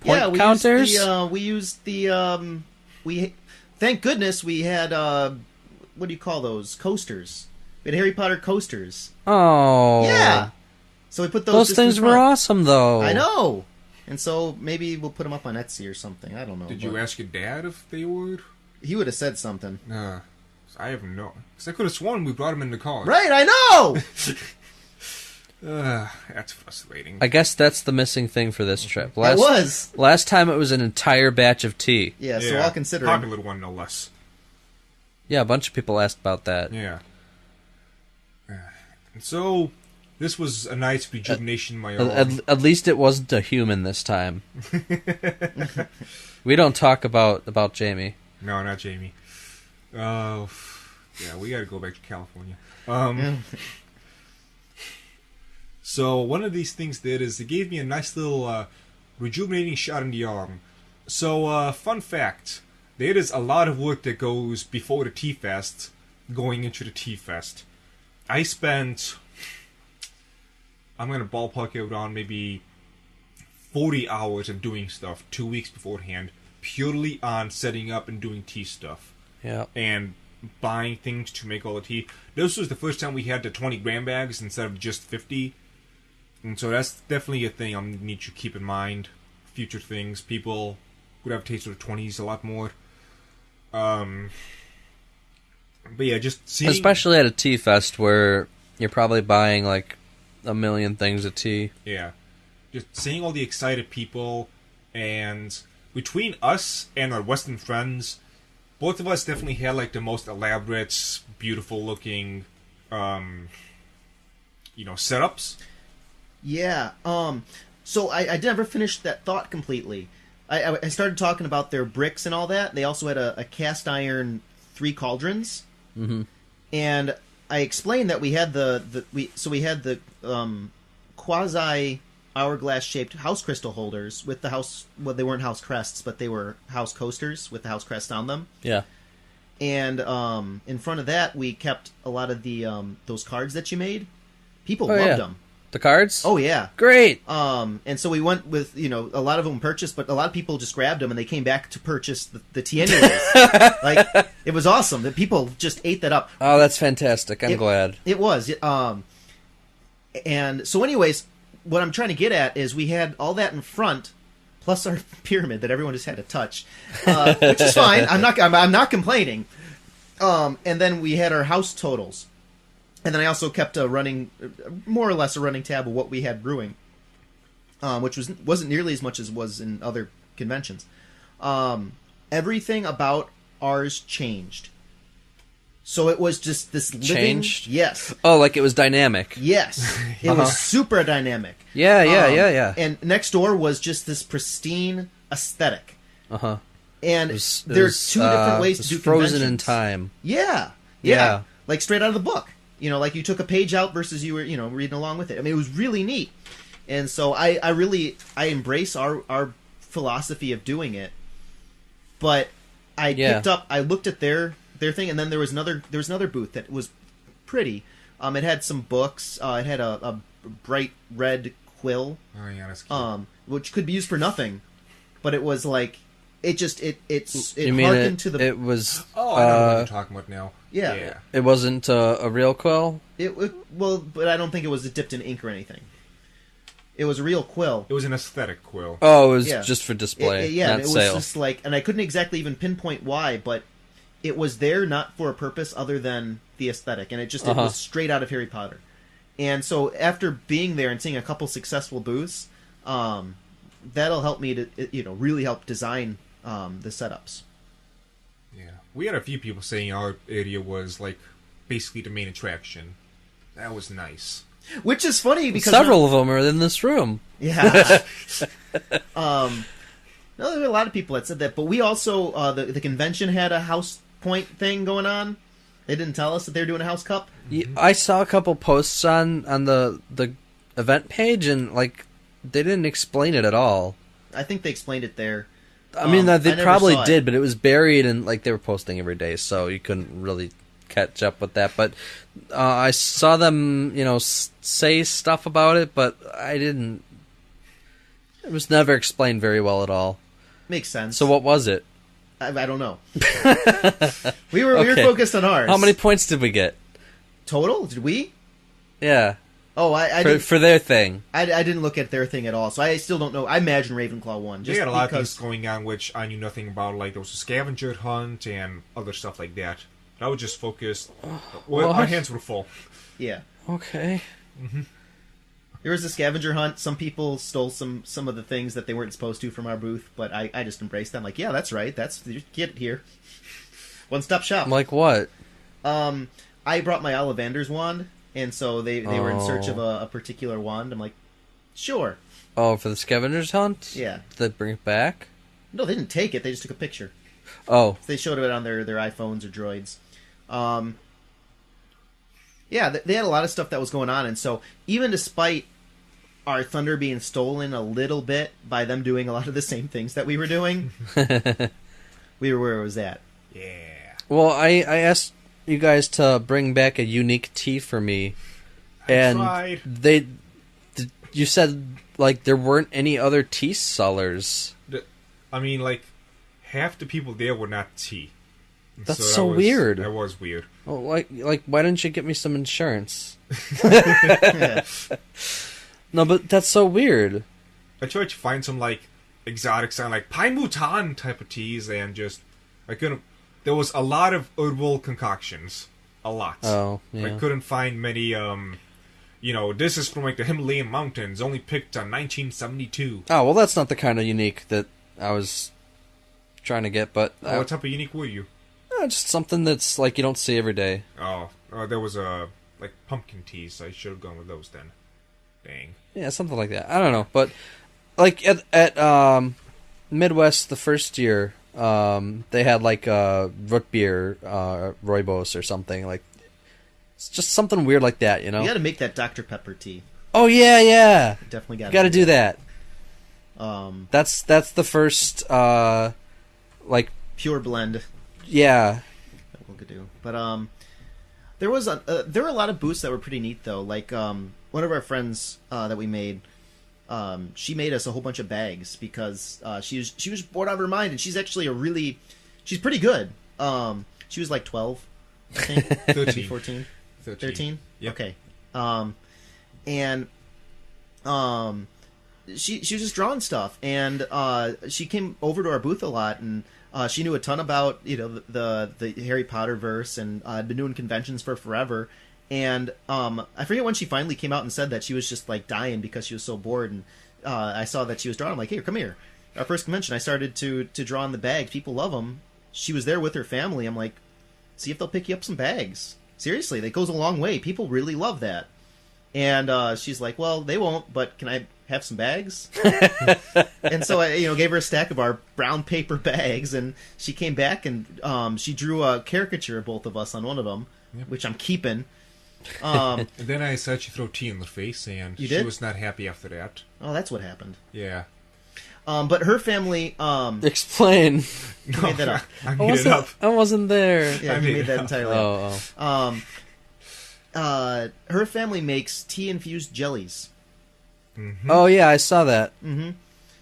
point counters? Thank goodness we had, what do you call those? Coasters. We had Harry Potter coasters. Oh. Yeah. So we put those things were awesome, though. I know. And so maybe we'll put them up on Etsy or something. I don't know. Did you ask your dad if they would? He would have said something. I haven't known. Because I could have sworn we brought him in the car. Right, I know! That's frustrating. I guess that's the missing thing for this trip. Last time it was an entire batch of tea. Yeah, so I'll consider popular one, no less. Yeah, a bunch of people asked about that. Yeah. And so, this was a nice rejuvenation of my own. At least it wasn't a human this time. We don't talk about Jamie. No, not Jamie. Yeah, we gotta go back to California. So one of these things did is it gave me a nice little rejuvenating shot in the arm. So fun fact, there is a lot of work that goes before the Tea Fest, going into the Tea Fest. I spent, I'm gonna ballpark it around maybe 40 hours of doing stuff 2 weeks beforehand, purely on setting up and doing tea stuff. Yeah. And buying things to make all the tea. This was the first time we had the 20-gram bags instead of just 50. And so that's definitely a thing I'll need to keep in mind. Future things. People would have a taste of the 20s a lot more. But yeah, just seeing... Especially at a tea fest where you're probably buying like a million things of tea. Yeah. Just seeing all the excited people, and between us and our Western friends, both of us definitely had like the most elaborate, beautiful looking, setups. Yeah. So I never finished that thought completely. I started talking about their bricks and all that. They also had a cast iron 3 cauldrons. Mm-hmm. And I explained that we had the quasi hourglass shaped house crystal holders with the house. Well, they weren't house crests, but they were house coasters with the house crest on them. Yeah. And in front of that, we kept a lot of the those cards that you made. People loved them. The cards? Oh yeah, great. And so we went with a lot of them purchased, but a lot of people just grabbed them and they came back to purchase the tea anyways. Like it was awesome that people just ate that up. Oh, that's fantastic. I'm glad it was. And so, anyways, what I'm trying to get at is we had all that in front, plus our pyramid that everyone just had to touch, which is fine. I'm not complaining. And then we had our house totals. And then I also kept more or less a running tab of what we had brewing, which wasn't nearly as much as was in other conventions. Everything about ours changed. So it was just this living... Changed? Yes. Oh, like it was dynamic. Yes. It was super dynamic. Yeah. And next door was just this pristine aesthetic. Uh-huh. And there's two different ways to do frozen conventions. In time. Yeah. Like straight out of the book. Like you took a page out versus you were, reading along with it. I mean, it was really neat. And so I embrace our philosophy of doing it. But I looked at their thing, and then there was another booth that was pretty. It had some books. It had a bright red quill, Oh yeah, that's cute. which could be used for nothing, but it was like it You mean harkened to the it was? Oh, I know what you're talking about now. Yeah. It wasn't a real quill. Well, but I don't think it was dipped in ink or anything. It was a real quill. It was an aesthetic quill. Oh, it was Yeah. just for display, Yeah, not it was sale. just like, and I couldn't exactly even pinpoint why, but it was there not for a purpose other than the aesthetic, and it was straight out of Harry Potter. And so after being there and seeing a couple successful booths, that'll help me to really help design the setups. Yeah, we had a few people saying our area was like basically the main attraction. That was nice. Which is funny because Several of them are in this room. Yeah. No, there were a lot of people that said that, but we also the convention had a house point thing going on. They didn't tell us that they were doing a house cup. I saw a couple posts on the event page, and like they didn't explain it at all. I think they explained it there. I mean, I they never probably saw it. did, but it was buried, and like they were posting every day, so you couldn't really catch up with that. But I saw them, say stuff about it, but I didn't. It was never explained very well at all. Makes sense. So what was it? I don't know. we were Okay. focused on ours. How many points did we get? total? Did we? Yeah, Oh, I didn't. for their thing. I didn't look at their thing at all, so I still don't know. I imagine Ravenclaw won. They Just had a lot of because things going on which I knew nothing about, like there was a scavenger hunt and other stuff like that. I was just focused. Well, our What? hands were full. yeah. Okay. There was a scavenger hunt. Some people stole some of the things that they weren't supposed to from our booth, but I just embraced them. Like, yeah, that's right. That's you get it here. One stop shop. Like what? I brought my Ollivander's wand, and so they were in search of Oh. a particular wand. I'm like, sure. Oh, for the scavengers hunt? Yeah. Did they bring it back? No, they didn't take it. They just took a picture. Oh. They showed it on their iPhones or droids. Yeah, they had a lot of stuff that was going on, and so even despite our thunder being stolen a little bit by them doing a lot of the same things that we were doing, we were where it was at. Yeah. Well, I asked you guys to bring back a unique tea for me, and tried. you said like there weren't any other tea sellers. I mean, like, half the people there were not tea. That's that so was- weird. That was weird. Oh, like why didn't you get me some insurance? Yeah. No, but that's so weird. I tried to find some, like, exotic sound, like Pine Bhutan type of teas, and just, I couldn't. There was a lot of herbal concoctions. A lot. Oh, yeah. I couldn't find many, this is from, like, the Himalayan mountains, only picked on 1972. Oh, well, that's not the kind of unique that I was trying to get, but What type of unique were you? just something that's like you don't see every day. Oh, there was, like, pumpkin teas. I should have gone with those then. Dang. Yeah, something like that. I don't know, but like at Midwest the first year, they had like root beer, rooibos or something like. It's just something weird like that, you know. You got to make that Dr. Pepper tea. Oh yeah. Definitely got. You got to do that. That. That's the first like Pure blend. yeah. That we'll do. But there were a lot of booths that were pretty neat though. Like one of our friends that we made, she made us a whole bunch of bags because she was bored out of her mind, and she's actually she's pretty good. She was like 12, I think, 13. maybe 14, 13. Yep. Okay, and she was just drawing stuff, and she came over to our booth a lot, and she knew a ton about the Harry Potter verse, and had been doing conventions for forever. And I forget when she finally came out and said that she was just like dying because she was so bored. And I saw that she was drawing. I'm like, hey, come here. Our first convention, I started to draw on the bags. People love them. She was there with her family. I'm like, see if they'll pick you up some bags. Seriously, that goes a long way. People really love that. And she's like, well, they won't, but can I have some bags? And so I gave her a stack of our brown paper bags, and she came back and she drew a caricature of both of us on one of them, which I'm keeping. And then I said she throw tea in her face, and You she did? was not happy after that. Oh, that's what happened. Yeah. But her family Explain. made that up. I made it up. I wasn't there. Yeah, I he made made it that up. entirely up. Oh. her family makes tea-infused jellies. Mm-hmm. Oh yeah, I saw that. Mm-hmm.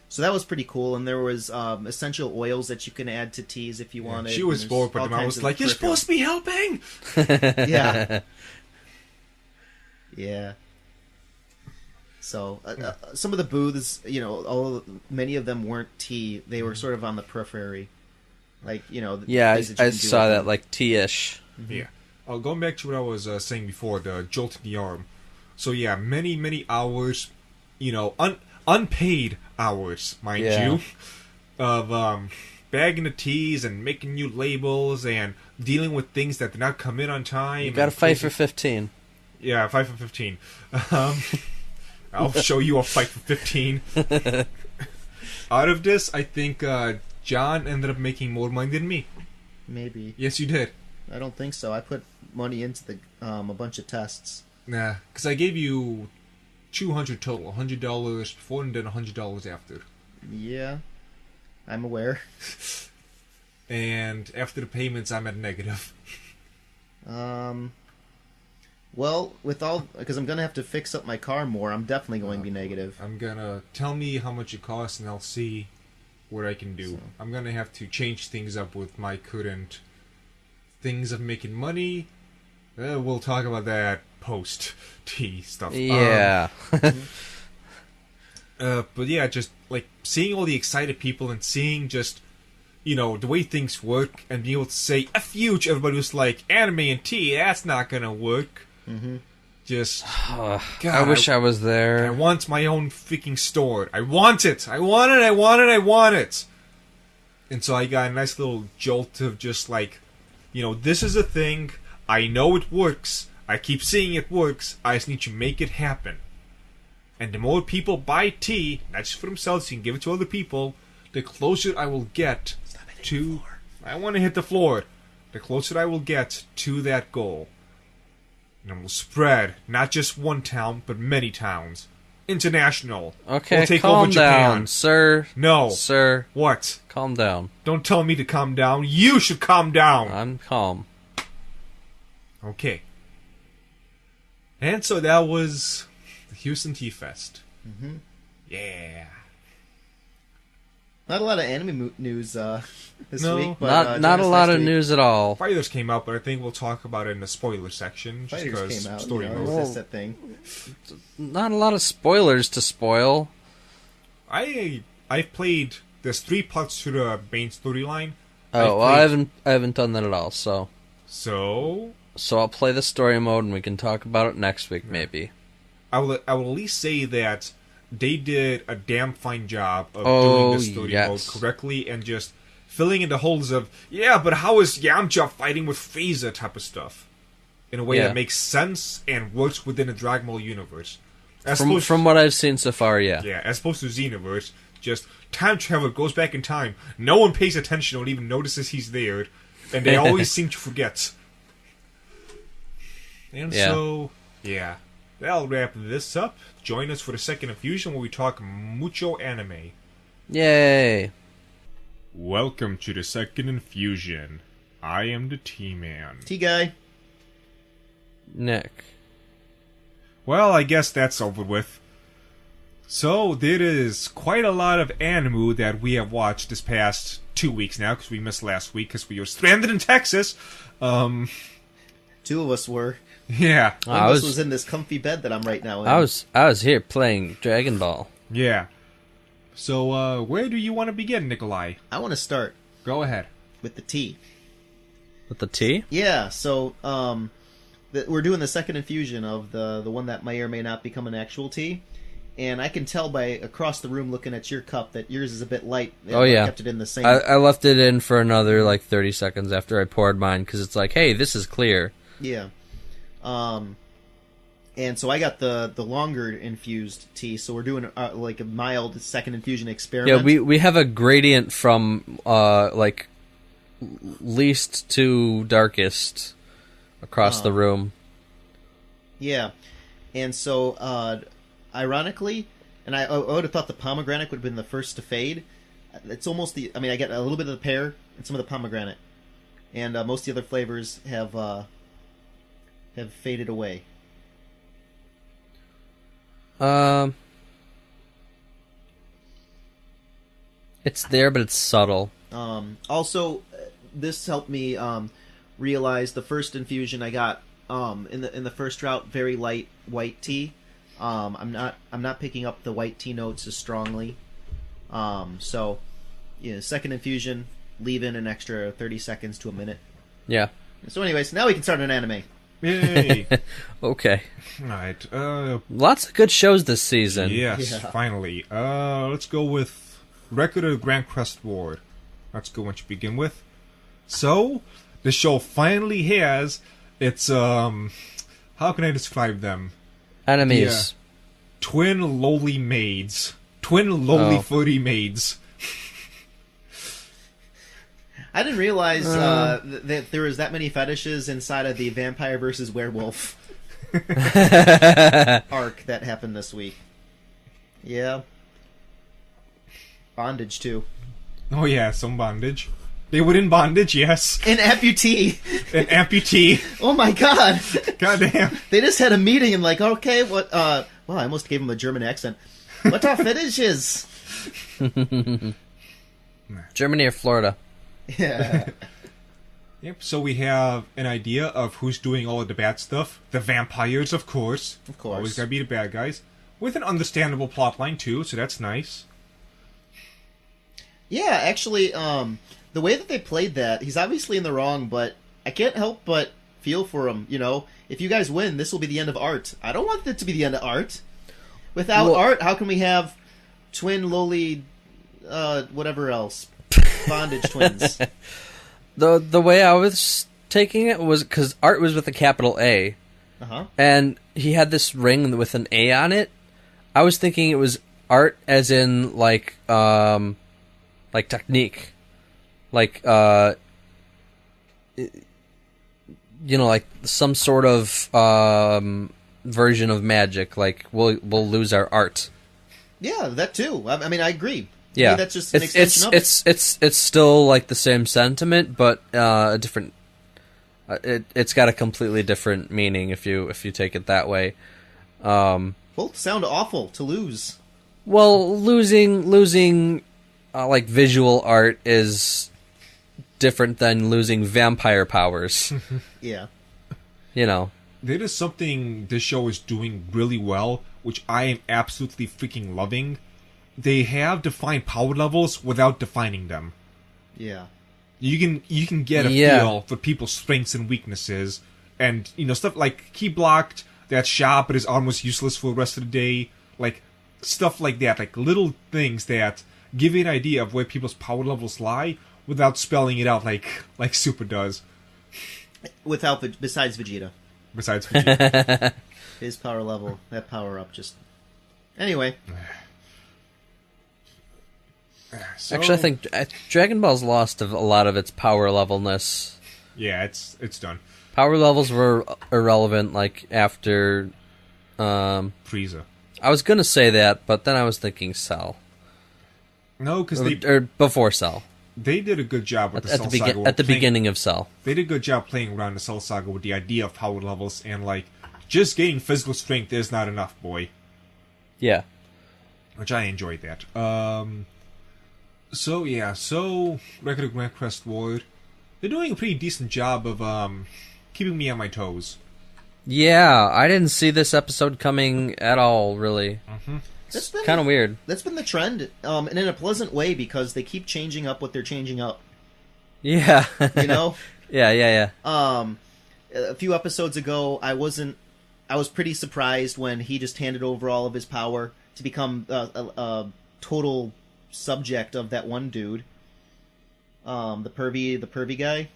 So that was pretty cool, and there was essential oils that you can add to teas if you wanted. She was bored, but the mom was like, "You're supposed to be helping." Yeah. Yeah. So some of the booths, many of them weren't tea. They were sort of on the periphery, like Yeah, things that you I can do saw with that, them. like tea-ish. Mm-hmm. Yeah. Going back to what I was saying before, the jolt in the arm. So yeah, many hours, unpaid hours, mind you, of bagging the teas and making new labels and dealing with things that did not come in on time. You gotta fight for 15. Yeah, fight for 15. I'll show you a fight for 15. Out of this, I think John ended up making more money than me. Maybe. Yes, you did. I don't think so. I put money into the a bunch of tests. Nah, because I gave you $200 total, $100 before and then $100 after. Yeah, I'm aware. And after the payments, I'm at negative. Well, because I'm gonna have to fix up my car more, I'm definitely going to be negative. I'm gonna tell me how much it costs, and I'll see what I can do. So. I'm gonna have to change things up with my current things of making money. We'll talk about that post tea stuff. Yeah. But yeah, just like seeing all the excited people and seeing just the way things work and being able to say F you to everybody who's like anime and tea, that's not gonna work. Mm-hmm. Just God, I wish I was there. I want my own freaking store. I want it. I want it. I want it. I want it. And so I got a nice little jolt of just like, this is a thing. I know it works. I keep seeing it works. I just need to make it happen. And the more people buy tea, not just for themselves, you can give it to other people, the closer I will get to... I want to hit the floor. The closer I will get to that goal. And it will spread, not just one town, but many towns. International. Okay, we'll take calm over Japan. down, sir. No. Sir. What? Calm down. Don't tell me to calm down. You should calm down. I'm calm. Okay. And so that was the Houston Tea Fest. Mm-hmm. Yeah. Not a lot of anime news this No. week, but Not a lot of week. news at all. Fighters came out, but I think we'll talk about it in the spoiler section. Just Fighters because came out. story mode. That's that thing. Not a lot of spoilers to spoil. I've played. There's 3 parts to the main storyline. Oh, well, I haven't done that at all. So I'll play the story mode and we can talk about it next week, maybe. I will at least say that they did a damn fine job of doing the story mode correctly and just filling in the holes of, but how is Yamcha fighting with Frieza type of stuff in a way that makes sense and works within the Dragon Ball universe. From what I've seen so far, yeah. Yeah, as opposed to Xenoverse, just time travel goes back in time. No one pays attention or even notices he's there, and they always seem to forget. And so, that'll wrap this up. Join us for the second infusion where we talk mucho anime. Yay! Welcome to the second infusion. I am the T-Man. T-Guy. Nick. Well, I guess that's over with. So, there is quite a lot of anime that we have watched this past 2 weeks now, because we missed last week because we were stranded in Texas. 2 of us were. Yeah. One of us was in this comfy bed that I'm right now in. I was here playing Dragon Ball. Yeah. So, where do you want to begin, Nikolai? I want to start Go ahead. with the tea. With the tea? Yeah, so we're doing the second infusion of the one that may or may not become an actual tea. And I can tell by across the room looking at your cup that yours is a bit light. Oh, yeah. I kept it in the same... I left it in for another, 30 seconds after I poured mine, because it's like, hey, this is clear. Yeah. And so I got the longer infused tea, so we're doing a mild second infusion experiment. Yeah, we have a gradient from, least to darkest across the room. Yeah. And so, ironically, and I would have thought the pomegranate would have been the first to fade. It's almost I get a little bit of the pear and some of the pomegranate. And most of the other flavors have have faded away? It's there, but it's subtle. Also, this helped me realize the first infusion I got in the first route, very light white tea. I'm not picking up the white tea notes as strongly. So, second infusion, leave in an extra 30 seconds to a minute. Yeah. So, anyways, now we can start an anime. Yay! Okay. Alright, Lots of good shows this season. yes, finally. Let's go with Record of Grancrest War. That's a good one to begin with. So, the show finally has its, how can I describe them? Enemies. Twin lowly maids. Twin lowly footy maids. I didn't realize that there was that many fetishes inside of the vampire versus werewolf arc that happened this week. Yeah. Bondage, too. Oh yeah, some bondage. They were in bondage, yes. An amputee. An amputee. Oh my god. Goddamn. They just had a meeting and like, okay, what, well, I almost gave him a German accent. What are fetishes? Germany or Florida? Yeah. Yep, so we have an idea of who's doing all of the bad stuff. The vampires, of course. Of course. Always gotta be the bad guys. With an understandable plot line, too, so that's nice. Yeah, actually, the way that they played that, he's obviously in the wrong, but I can't help but feel for him, If you guys win, this will be the end of art. I don't want it to be the end of art. Without art, how can we have twin lowly, whatever else? Bondage twins. The way I was taking it was because art was with a capital A. Uh-huh. And he had this ring with an A on it. I was thinking it was art as in, like technique. Like, like some sort of version of magic. Like, we'll lose our art. Yeah, that too. I mean, I agree. Yeah, that's just an extension of it. It's still like the same sentiment, but a different. It's got a completely different meaning if you take it that way. Both sound awful to lose. Well, losing like visual art is different than losing vampire powers. Yeah. There is something this show is doing really well, which I am absolutely freaking loving. They have defined power levels without defining them. Yeah. You can get a feel for people's strengths and weaknesses, and stuff like he blocked that shot, but his arm was useless for the rest of the day. Like stuff like that, like little things that give you an idea of where people's power levels lie without spelling it out like Super does. Besides Vegeta. Besides Vegeta. His power level, that power up, just anyway. So, Actually, I think Dragon Ball's lost a lot of its power levelness. Yeah, it's done. Power levels were irrelevant, like, after... Frieza. I was gonna say that, but then I was thinking Cell. No, because Or before Cell. They did a good job with the Cell Saga. At the beginning of Cell. They did a good job playing around the Cell Saga with the idea of power levels, and, just getting physical strength is not enough, boy. Yeah. Which I enjoyed that. So Record of Grancrest War, they're doing a pretty decent job of keeping me on my toes. Yeah, I didn't see this episode coming at all, really. Mm-hmm. It's kind of weird. That's been the trend, and in a pleasant way, because they keep changing up what they're changing up. Yeah. Yeah. A few episodes ago, I was pretty surprised when he just handed over all of his power to become a total subject of that one dude, the pervy guy,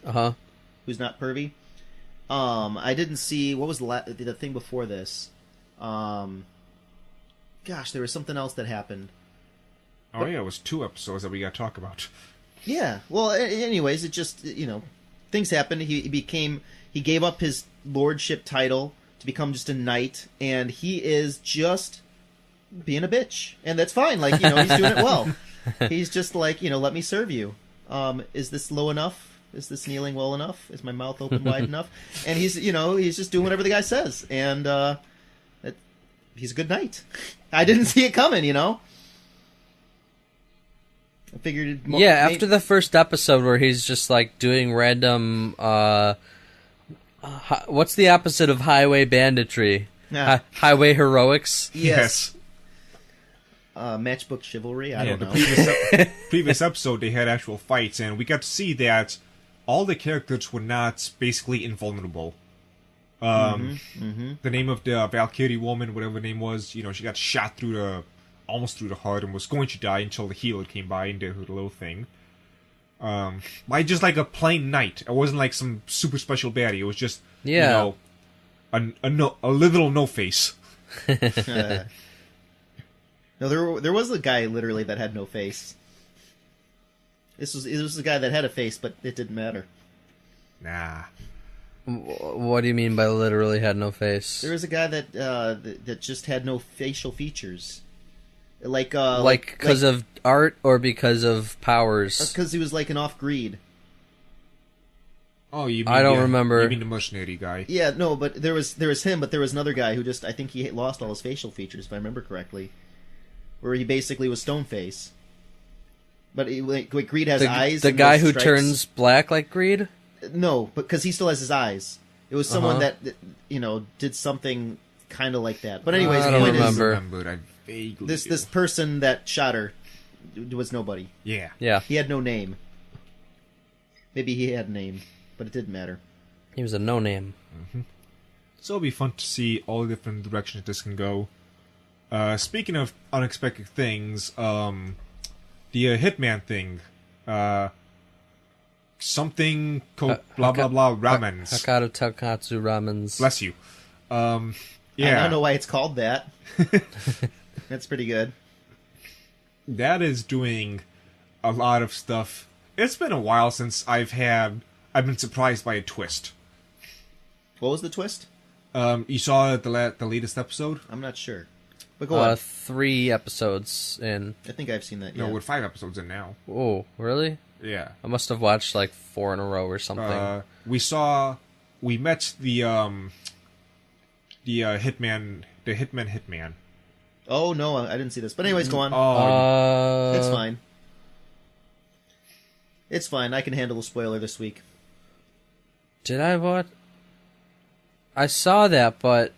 who's not pervy. I didn't see what was the thing before this. Gosh, there was something else that happened. Oh yeah, it was 2 episodes that we got to talk about. Yeah. Well, anyways, it just things happened. He gave up his lordship title to become just a knight, and he is just being a bitch, and that's fine. He's doing it well. He's just let me serve you. Is this low enough? Is this kneeling well enough? Is my mouth open wide enough? And he's just doing whatever the guy says. And he's a good knight. I didn't see it coming, I figured... After the first episode where he's just, like, doing random... what's the opposite of highway banditry? Highway heroics? Yes. Matchbook chivalry? I don't know. The previous episode, they had actual fights, and we got to see that all the characters were not basically invulnerable. The name of the Valkyrie woman, whatever her name was, she got shot almost through the heart and was going to die until the healer came by and did her little thing. By just like a plain knight. It wasn't like some super special baddie. It was just, a little no-face. No, there was a guy literally that had no face. This was a guy that had a face, but it didn't matter. Nah. What do you mean by literally had no face? There was a guy that just had no facial features. Like because of art or because of powers? Because he was like an off-greed. Oh, you mean I don't remember. You mean the mercenary guy? Yeah, no, but there was him, but there was another guy who I think he lost all his facial features, if I remember correctly, where he basically was stone face. But Greed has eyes. The guy who turns black like Greed? No, because he still has his eyes. It was someone that did something kind of like that. But anyways, I the don't point remember. is this person that shot her was nobody. Yeah. He had no name. Maybe he had a name, but it didn't matter. He was a no-name. Mm-hmm. So it'll be fun to see all the different directions this can go. Speaking of unexpected things, the Hitman thing. Something blah blah blah Ramens. Hakata Tonkotsu Ramens. Bless you. I don't know why it's called that. That's pretty good. That is doing a lot of stuff. It's been a while since I've been surprised by a twist. What was the twist? You saw the latest episode? I'm not sure. But go on. 3 episodes in. I think I've seen that. No, we're 5 epides in now. Oh, really? Yeah. I must have watched like 4 in a row or something. We met the hitman. Oh no, I didn't see this. But anyways, go on. It's fine. It's fine. I can handle a spoiler this week. Did I what? I saw that, but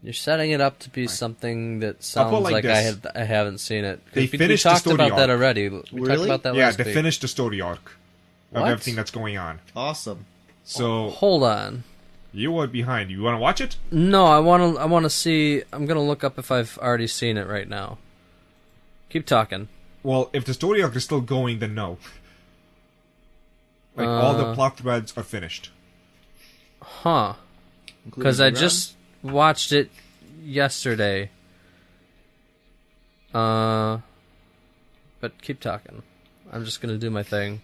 you're setting it up to be something that sounds like I haven't seen it. They finished we talked the story about that arc. already. Really? Talked about that Yeah, last they week. finished the story arc of What? everything that's going on. Awesome. So Hold on. you are behind. You want to watch it? No, I want to see. I'm gonna look up if I've already seen it right now. Keep talking. Well, if the story arc is still going, then no. Like all the plot threads are finished. Huh? Because I just watched it yesterday. But keep talking. I'm just gonna do my thing.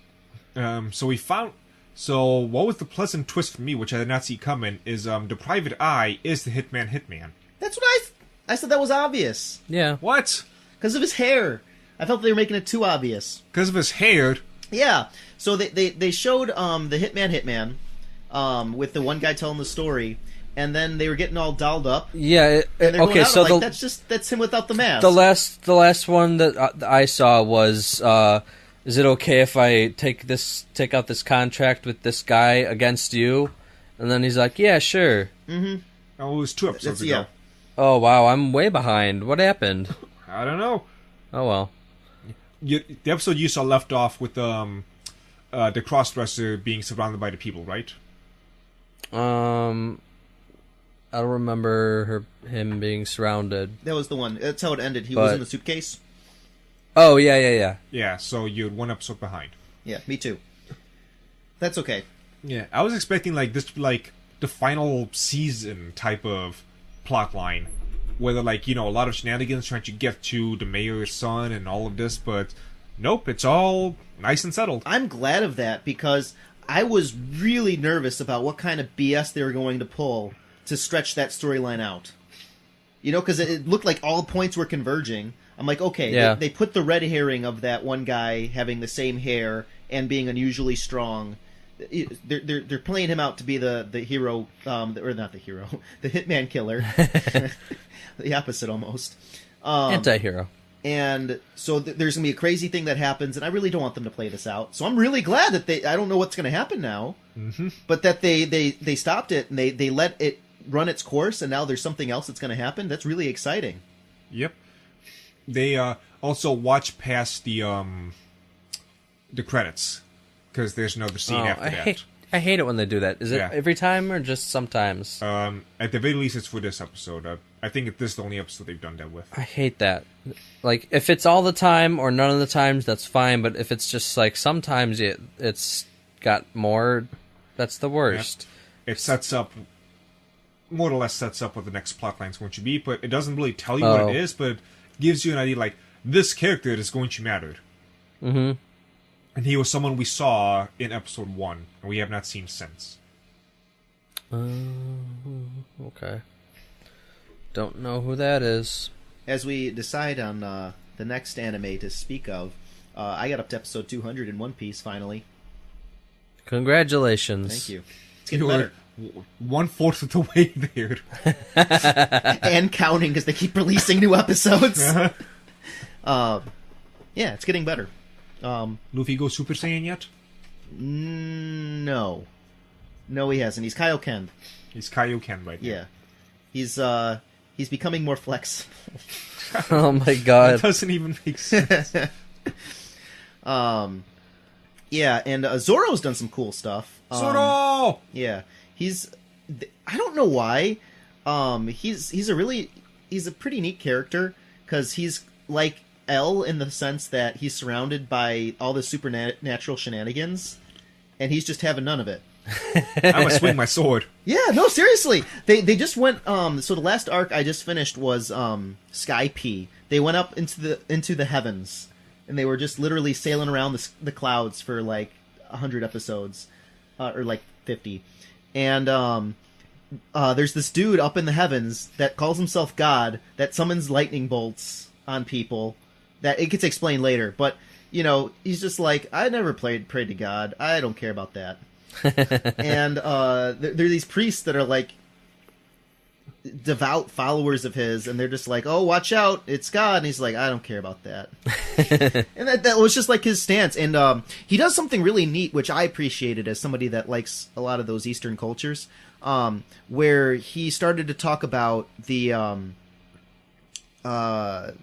So what was the pleasant twist for me, which I did not see coming, is the private eye is the hitman. That's what I said. That was obvious Yeah. What? because of his hair. I felt they were making it too obvious. Because of his hair? Yeah. So they showed the hitman with the one guy telling the story, and then they were getting all dolled up. Yeah. And they're Okay. going out, So like, that's him without the mask. the last one that I saw was. Is it okay if I take out this contract with this guy against you? And then he's like, yeah, sure. Mm-hmm. Oh, it was 2 episodes ago. Yeah. Oh, wow, I'm way behind. What happened? I don't know. Oh, well. The episode you saw left off with the crossdresser being surrounded by the people, right? I don't remember him being surrounded. That was the one. That's how it ended. He was in the suitcase. Oh, yeah. Yeah, so you're 1 episode behind. Yeah, me too. That's okay. Yeah, I was expecting like this to be like the final season type of plot line, where they're like, a lot of shenanigans trying to get to the mayor's son and all of this, but nope, it's all nice and settled. I'm glad of that because I was really nervous about what kind of BS they were going to pull to stretch that storyline out. You know, because it looked like all points were converging. I'm like, okay, Yeah. they put the red herring of that one guy having the same hair and being unusually strong. They're playing him out to be the hero, or not the hero, the hitman killer, the opposite almost. Anti-hero. And so there's gonna be a crazy thing that happens, and I really don't want them to play this out. So I'm really glad that I don't know what's gonna happen now, but that they stopped it and they let it run its course, and now there's something else that's gonna happen. That's really exciting. Yep. They also watch past the credits because there's another scene after that. I hate it when they do that. Is it every time or just sometimes? At the very least, it's for this episode. I think this is the only episode they've done that with. I hate that. Like, if it's all the time or none of the times, that's fine. But if it's just like sometimes it's got more, that's the worst. Yeah. It sets up, more or less sets up what the next plot line's going to be, but it doesn't really tell you what it is, but it gives you an idea, like, this character is going to matter. Mm-hmm. And he was someone we saw in episode 1, and we have not seen since. Okay. Don't know who that is. As we decide on the next anime to speak of, I got up to episode 200 in One Piece, finally. Congratulations. Thank you. It's getting better. 1/4 of the way there. And counting, because they keep releasing new episodes. Yeah, it's getting better. Luffy go Super Saiyan yet? No. No, he hasn't. He's Kaioken. He's Kaioken right now. Yeah. He's becoming more flexible. Oh my god. That doesn't even make sense. Yeah, and Zoro's done some cool stuff. Zoro! Yeah. I don't know why. He's a pretty neat character, because he's like L in the sense that he's surrounded by all the supernatural shenanigans, and he's just having none of it. I'm gonna swing my sword. Yeah, no, seriously. They just went. So the last arc I just finished was Sky P. They went up into the heavens, and they were just literally sailing around the clouds for like 100 episodes, or like 50. And there's this dude up in the heavens that calls himself God that summons lightning bolts on people. That it gets explained later, but you know, he's just like, I never prayed to God. I don't care about that. And there are these priests that are like devout followers of his, and they're just like, oh, watch out, it's God. And he's like, I don't care about that. And that was just like his stance. And he does something really neat, which I appreciated as somebody that likes a lot of those Eastern cultures, where he started to talk about the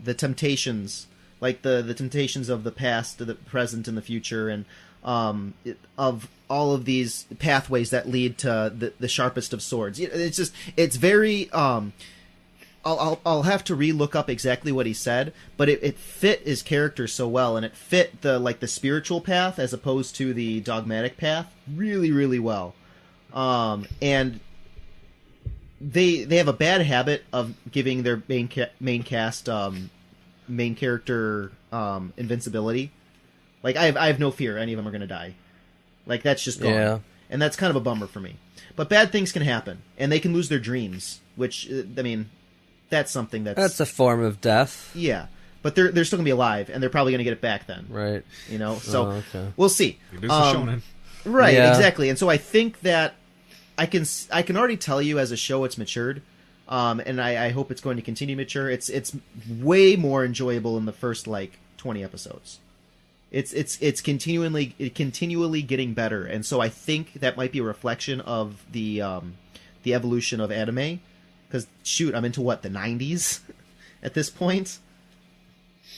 temptations, like the temptations of the past, the present, and the future, and of all of these pathways that lead to the sharpest of swords. It's very. I'll have to re-look up exactly what he said, but it fit his character so well, and it fit the spiritual path as opposed to the dogmatic path really, really well. And they have a bad habit of giving their main character invincibility. Like, I have no fear any of them are going to die. Like, that's just gone. Yeah. And that's kind of a bummer for me. But bad things can happen, and they can lose their dreams, which, I mean, that's something that's a form of death. Yeah. But they're still going to be alive, and they're probably going to get it back then. Right. You know? So, okay. We'll see. It is a shonen. Right, Yeah. exactly. And so I think that I can already tell you as a show it's matured, and I hope it's going to continue to mature. It's way more enjoyable in the first, 20 episodes. It's continually getting better, and so I think that might be a reflection of the evolution of anime. Because shoot, I'm into the 90s at this point.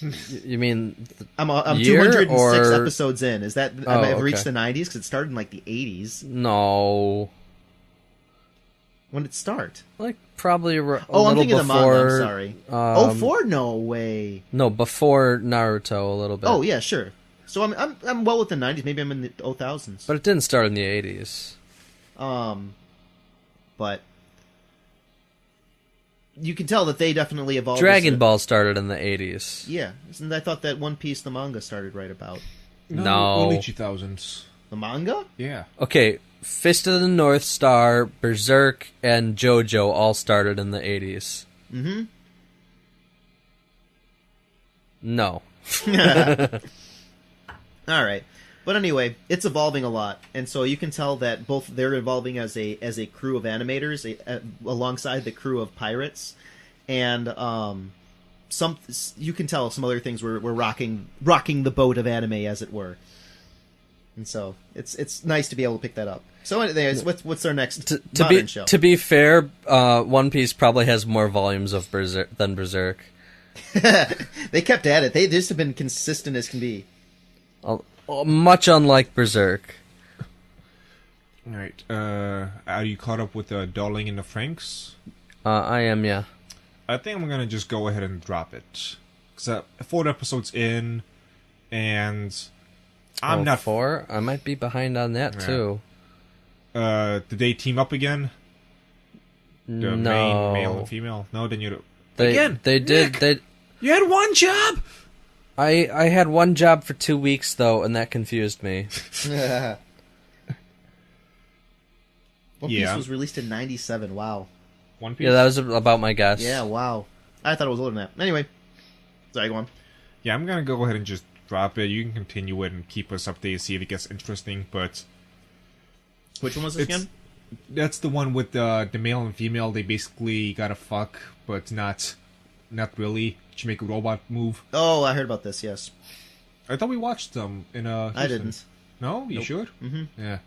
You mean I'm 206 episodes in. Is that I've reached the 90s? Because it started in the 80s. No. When did it start? Probably a little I'm thinking before. of the manga. I'm sorry. 04? No way. No, before Naruto a little bit. Oh yeah, sure. So I'm well within the 90s. Maybe I'm in the 2000s. But it didn't start in the 80s. But you can tell that they definitely evolved. Dragon Ball started in the 80s. Yeah, and I thought that One Piece, the manga, started right about. No. Early 2000s. The manga? Yeah. Okay, Fist of the North Star, Berserk, and JoJo all started in the 80s. Mm-hmm. No. All right. But anyway, it's evolving a lot, and so you can tell that both they're evolving as a crew of animators alongside the crew of pirates, and some you can tell some other things were rocking the boat of anime, as it were. And so it's nice to be able to pick that up. So anyways, what's our next modern show? To be fair, One Piece probably has more volumes of than Berserk. They kept at it. They just have been consistent as can be. Much unlike Berserk. All right. Are you caught up with Darnling In The FRANXX? I am, yeah. I think I'm gonna just go ahead and drop it. Cause 4 episodes in, and I'm not 4. I might be behind on that too. Did they team up again? The No. main male and female. No, then you. They did. Nick, you had one job. I had one job for 2 weeks though, and that confused me. One Piece was released in '97. Wow. One Piece. Yeah, that was about my guess. Yeah. Wow. I thought it was older than that. Anyway, sorry, go on. Yeah, I'm gonna go ahead and just drop it. You can continue it and keep us updated, see if it gets interesting. But which one was this again? That's the one with the male and female. They basically gotta fuck, but not really. To make a robot move. Oh, I heard about this. Yes. I thought we watched them in Houston. I didn't. No, you Nope. should. Mm-hmm. Yeah.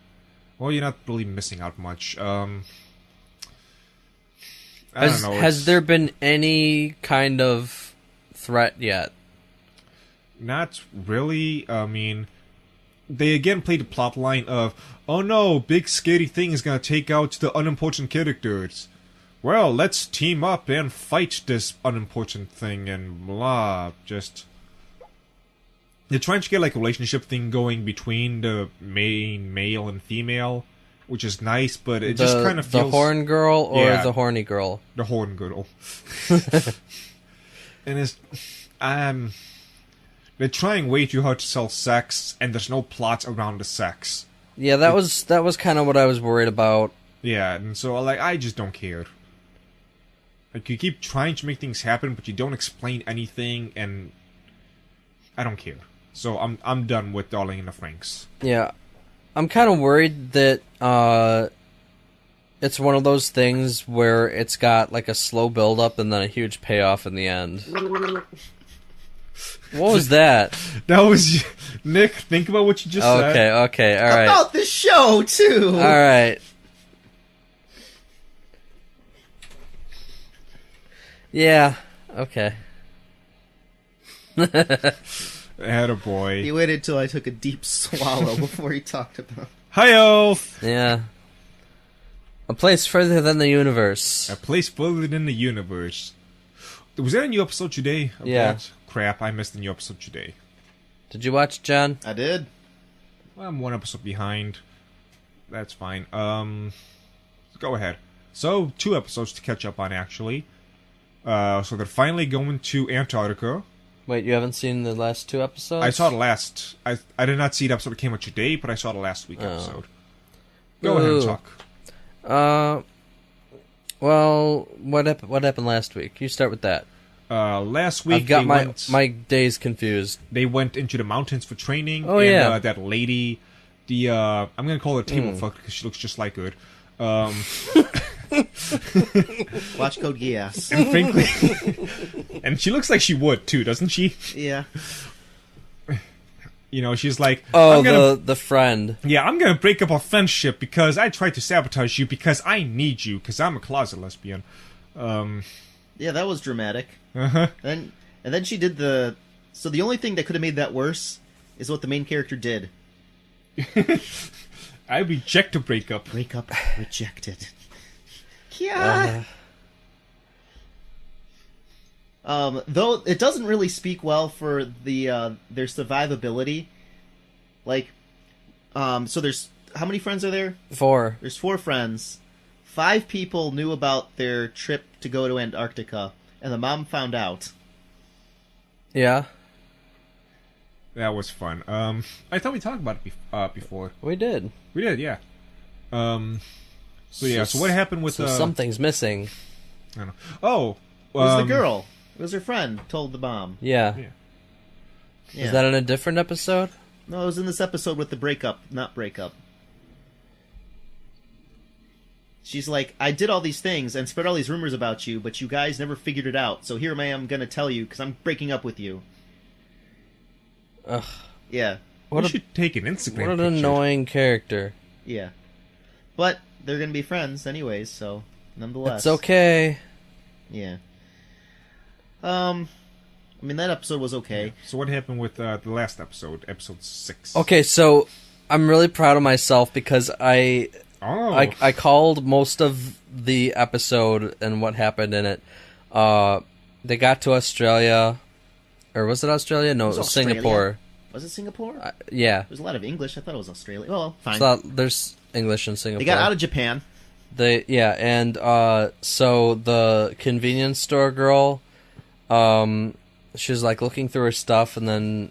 Well, you're not really missing out much. I don't know. Has there been any kind of threat yet? Not really. I mean, they again played the plot line of, oh no, big scary thing is gonna take out the unimportant characters. Well, let's team up and fight this unimportant thing and blah. Just they're trying to get like a relationship thing going between the main male and female, which is nice, but it just kind of feels the horn girl or the horny girl. The horn girl. And it's they're trying way too hard to sell sex, and there's no plot around the sex. Yeah, that was kind of what I was worried about. Yeah, and so like I just don't care. Like you keep trying to make things happen, but you don't explain anything, and I don't care. So I'm done with Darnling In The FRANXX. Yeah, I'm kind of worried that it's one of those things where it's got like a slow build up and then a huge payoff in the end. What was that? That was Nick. Think about what you just said. Okay, all right. About the show too. All right. Yeah. Okay. Attaboy. He waited till I took a deep swallow before he talked about. Hi-yo! Yeah. A place further than the universe. A place further than the universe. Was there a new episode today? Of that? Crap, I missed the new episode today. Did you watch, John? I did. I'm 1 episode behind. That's fine. Go ahead. So, 2 episodes to catch up on, actually. So they're finally going to Antarctica. Wait, you haven't seen the last 2 episodes? I saw the last... I did not see the episode that came out today, but I saw the last week episode. Go ahead and talk. Well, what happened last week? You start with that. Last week I've got my days confused. They went into the mountains for training. Oh, and, yeah. That lady, I'm going to call her table fuck because she looks just like her. Watch Code Geass. And frankly, and she looks like she would too, doesn't she? Yeah. You know, she's like, the friend. Yeah, I'm gonna break up our friendship because I tried to sabotage you because I need you because I'm a closet lesbian. Yeah, that was dramatic. Uh-huh. And then she did the. So the only thing that could have made that worse is what the main character did. I reject a breakup. Breakup rejected. Yeah. Though it doesn't really speak well for the their survivability. Like, so there's how many friends are there? 4. There's 4 friends. 5 people knew about their trip to go to Antarctica, and the mom found out. Yeah. That was fun. I thought we talked about it before. We did. We did, yeah. So what happened with something's missing. I don't know. Oh, It was the girl. It was her friend. Told the bomb. Yeah. Yeah. Is that in a different episode? No, it was in this episode with the breakup, not breakup. She's like, I did all these things and spread all these rumors about you, but you guys never figured it out. So here I am going to tell you because I'm breaking up with you. Ugh. Yeah. You should take an Instagram What an picture. annoying character. Yeah. But they're going to be friends anyways, so nonetheless. It's okay. Yeah. I mean, that episode was okay. Yeah. So what happened with the last episode, episode 6? Okay, so I'm really proud of myself because I called most of the episode and what happened in it. They got to Australia, or was it Australia? No, it was Singapore. Was it Singapore? Yeah. There's a lot of English. I thought it was Australia. Well, fine. So there's English in Singapore. They got out of Japan. So the convenience store girl, she's like looking through her stuff, and then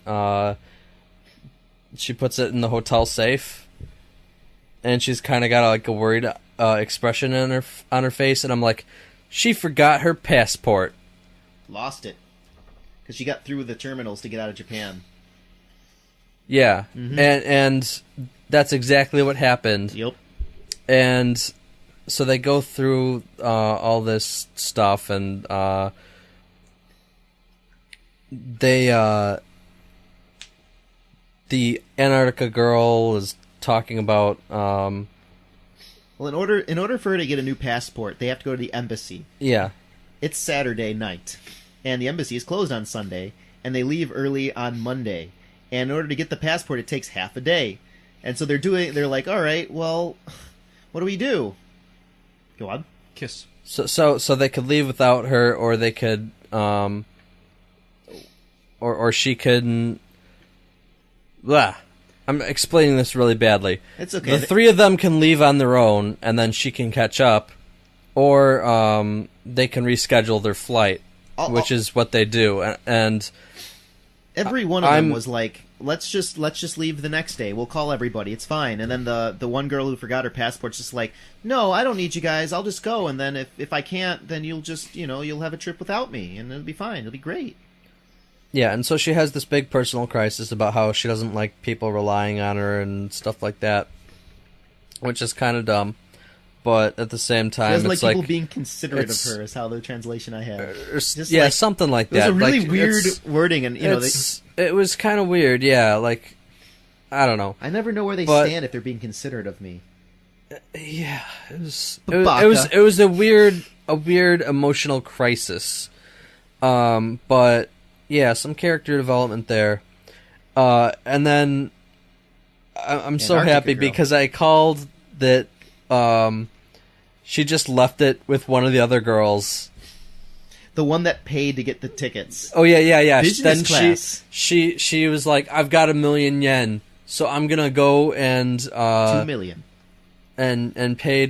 she puts it in the hotel safe, and she's kind of got like a worried expression on her face, and I'm like, she forgot her passport. Lost it because she got through the terminals to get out of Japan. Yeah, and that's exactly what happened. Yep. And so they go through all this stuff, and the Antarctica girl is talking about. Well, in order for her to get a new passport, they have to go to the embassy. Yeah. It's Saturday night, and the embassy is closed on Sunday, and they leave early on Monday. And in order to get the passport, it takes half a day. And so they're like, all right, well, what do we do? Go on. Kiss. So they could leave without her, or they could, or she could. Blah. I'm explaining this really badly. It's okay. The three of them can leave on their own, and then she can catch up, or they can reschedule their flight, which is what they do. And every one of them was like, let's just leave the next day. We'll call everybody. It's fine. And then the one girl who forgot her passport's just like, no, I don't need you guys. I'll just go. And then if I can't, then you'll just, you'll have a trip without me, and it'll be fine. It'll be great. Yeah, and so she has this big personal crisis about how she doesn't like people relying on her and stuff like that, which is kind of dumb. But at the same time, she doesn't it's like people being considerate of her, is how the translation I had. Yeah, something like that. It was a really weird wording, and it was kind of weird. Yeah, like I don't know. I never know where they stand if they're being considerate of me. Yeah, it was a weird emotional crisis. But yeah, some character development there. And then I'm so happy because I called that she just left it with one of the other girls. The one that paid to get the tickets. Oh yeah. Business class. She was like, I've got 1,000,000 yen, so I'm gonna go and 2 million. And pay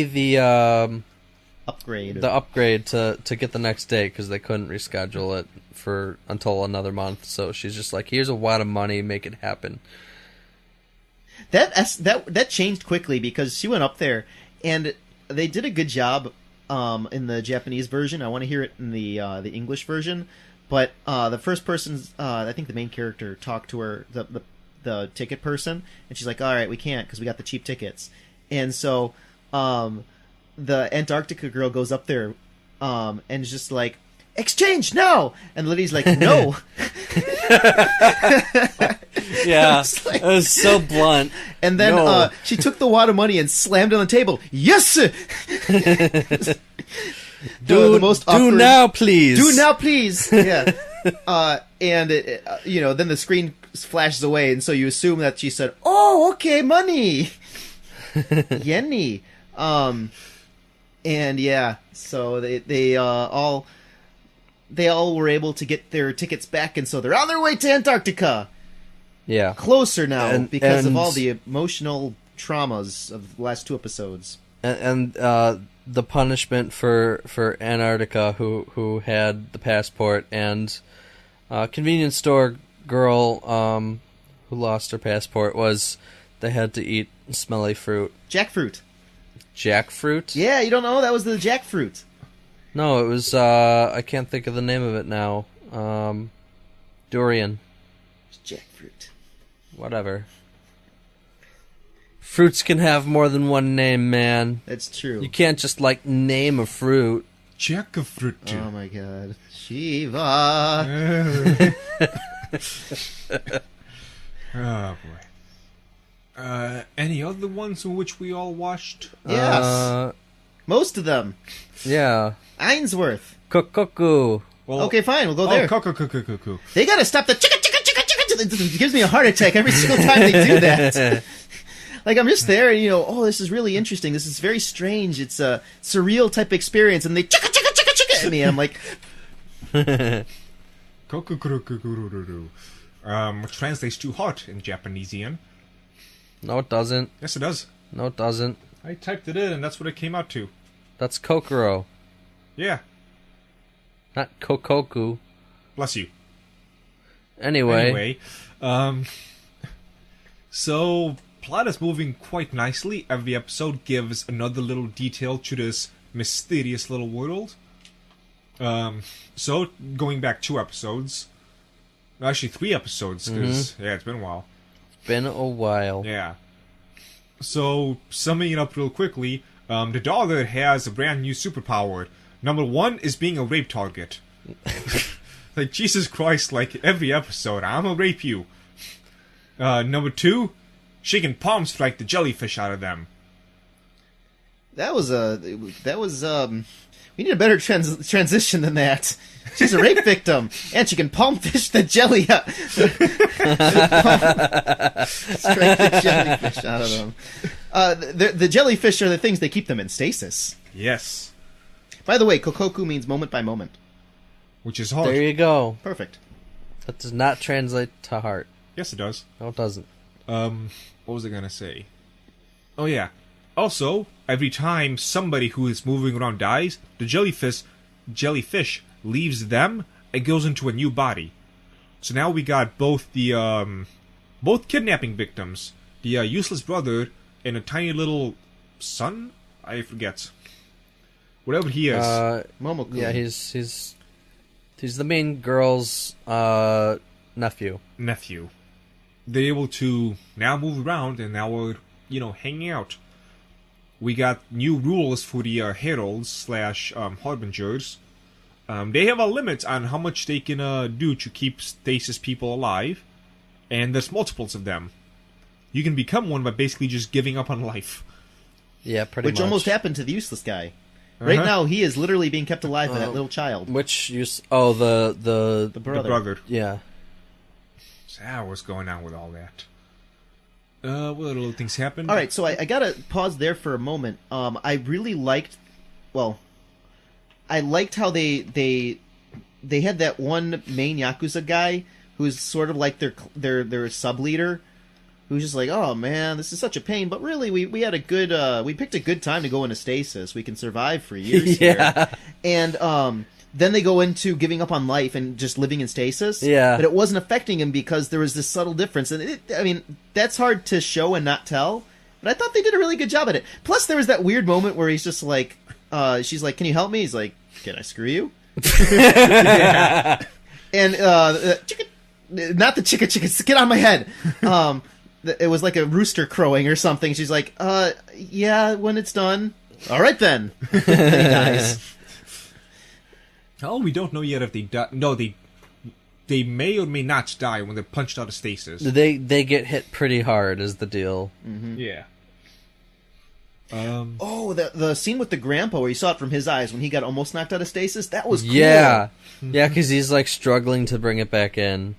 the upgrade to get the next day because they couldn't reschedule it until another month. So she's just like, here's a wad of money, make it happen. That changed quickly because she went up there and they did a good job in the Japanese version. I want to hear it in the English version, but the first person, I think the main character, talked to her, the ticket person, and she's like, all right, we can't because we got the cheap tickets. And so the Antarctica girl goes up there and is just like, exchange now, and Liddy's like, no. Yeah, it was so blunt. And then she took the wad of money and slammed it on the table. Yes. Do now, please. Do now, please. Yeah. And then the screen flashes away, and so you assume that she said, "Oh, okay, money, yenny." And yeah, so they all were able to get their tickets back, and so they're on their way to Antarctica. Yeah, closer now because of all the emotional traumas of the last 2 episodes. And the punishment for Antarctica, who had the passport, and convenience store girl who lost her passport, was they had to eat smelly fruit. Jackfruit. Jackfruit? Yeah, you don't know? That was the jackfruit. No, it was, I can't think of the name of it now. Durian. Jackfruit. Whatever. Fruits can have more than one name, man. That's true. You can't just, like, name a fruit. Jackfruit. Oh my god. Shiva. Oh boy. Any other ones in which we all watched? Yes. Most of them. Yeah. Ainsworth. Kokkoku. Well, Okay, fine. We'll go there. Kokkoku. They gotta stop the chicka. It gives me a heart attack every single time they do that. Like, I'm just there and, oh, this is really interesting. This is very strange. It's a surreal type experience. And they chicka at me. And I'm like... Kokkoku. Which translates to hot in Japanesian. No, it doesn't. Yes, it does. No, it doesn't. I typed it in and that's what it came out to. That's Kokoro. Yeah. Not Kokkoku. Bless you. Anyway. So plot is moving quite nicely. Every episode gives another little detail to this mysterious little world. So going back 2 episodes, actually 3 episodes, because it's been a while. It's been a while. Yeah. So summing it up real quickly, the daughter has a brand new superpower. Number 1 is being a rape target. Like, Jesus Christ, like, every episode, I'm gonna rape you. Number 2, she can palm strike the jellyfish out of them. We need a better transition than that. She's a rape victim, and she can palm fish the jelly out. Strike the jellyfish out of them. The jellyfish are the things that keep them in stasis. Yes. By the way, Kokkoku means moment by moment. Which is hard. There you go. Perfect. That does not translate to heart. Yes, it does. No, it doesn't. What was I gonna say? Oh, yeah. Also, every time somebody who is moving around dies, the jellyfish leaves them and goes into a new body. So now we got both the, both kidnapping victims, the useless brother and a tiny little son? I forget. Whatever he is. Momoku. Yeah, he's the main girl's nephew. They're able to now move around, and now we're, hanging out. We got new rules for the heralds / harbingers. They have a limit on how much they can do to keep stasis people alive, and there's multiples of them. You can become one by basically just giving up on life. Yeah, pretty much. Which almost happened to the useless guy. Right now, he is literally being kept alive by that little child. The brother. Yeah. So what's going on with all that? What little things happened? All right, so I gotta pause there for a moment. I really liked, I liked how they had that one main Yakuza guy who's sort of like their sub leader, who's just like, oh man, this is such a pain, but really we had a good we picked a good time to go into stasis. We can survive for years here. And then they go into giving up on life and just living in stasis. Yeah. But it wasn't affecting him because there was this subtle difference. And that's hard to show and not tell. But I thought they did a really good job at it. Plus, there was that weird moment where he's just like, she's like, can you help me? He's like, can I screw you? Yeah. And, not the chicka, get on my head. It was like a rooster crowing or something. She's like, yeah, when it's done. All right, then. And he dies. Oh, we don't know yet if they die. No, they may or may not die when they're punched out of stasis. They get hit pretty hard is the deal. Mm-hmm. Yeah. The scene with the grandpa where you saw it from his eyes when he got almost knocked out of stasis, that was cool. Yeah, because he's like struggling to bring it back in.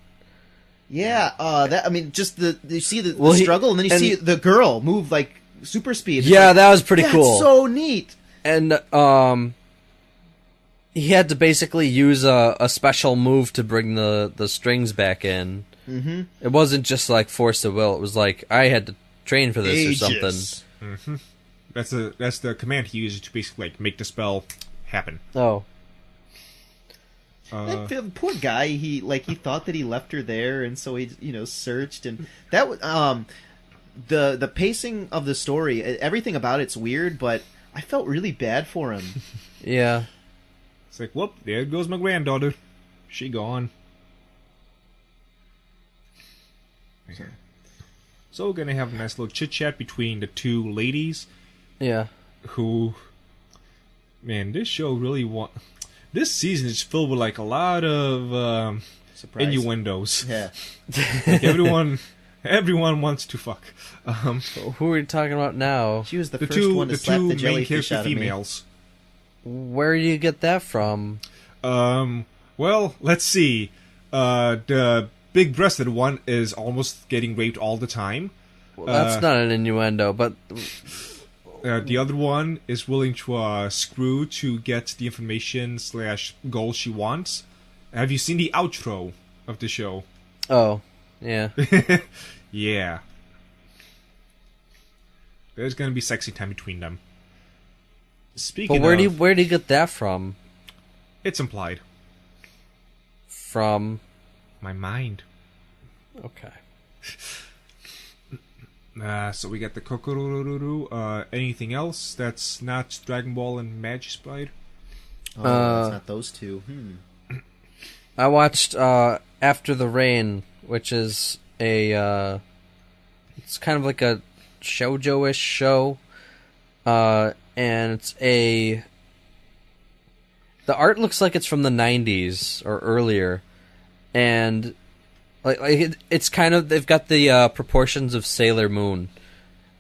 Yeah, just you see the struggle, and then you see the girl move like super speed. Yeah, that was pretty cool. That's so neat. And he had to basically use a special move to bring the strings back in. Mm-hmm. It wasn't just like force of will. It was like I had to train for this or something. Mm-hmm. That's the command he uses to basically like make the spell happen. Oh. That poor guy. He thought that he left her there, and so he searched, and that was the pacing of the story. Everything about it's weird, but I felt really bad for him. Yeah. It's like, whoop, there goes my granddaughter. She gone. So we're gonna have a nice little chit chat between the two ladies. Yeah. Who, man, this show really this season is filled with like a lot of innuendos. Yeah. Like everyone wants to fuck. Who are we talking about now? She was the first one to slap the jellyfish out of me. Females. Where do you get that from? Well, let's see. The big-breasted one is almost getting raped all the time. Well, that's not an innuendo, but the other one is willing to screw to get the information / goal she wants. Have you seen the outro of the show? Oh, yeah. Yeah. There's gonna be sexy time between them. Speaking but where do you get that from? It's implied. From my mind. Okay. So we got the Kokkoku. Anything else that's not Dragon Ball and Magispide? Oh, it's not those two. I watched After the Rain, which is it's kind of like a shoujo-ish show. And it's the art looks like it's from the 90s or earlier. And it's kind of, they've got the proportions of Sailor Moon.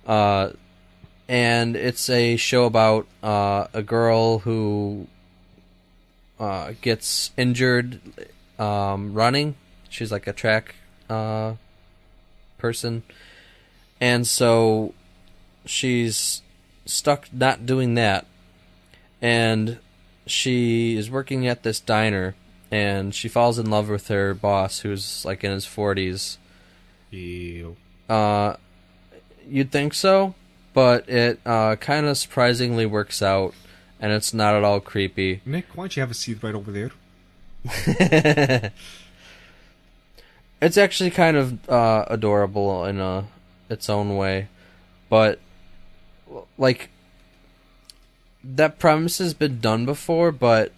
And it's a show about a girl who gets injured running. She's like a track person. And so she's stuck not doing that. And she is working at this diner. And she falls in love with her boss, who's like in his 40s. Ew. You'd think so, but it kind of surprisingly works out, and it's not at all creepy. Nick, why don't you have a seat right over there? It's actually kind of adorable in its own way, but like that premise has been done before, but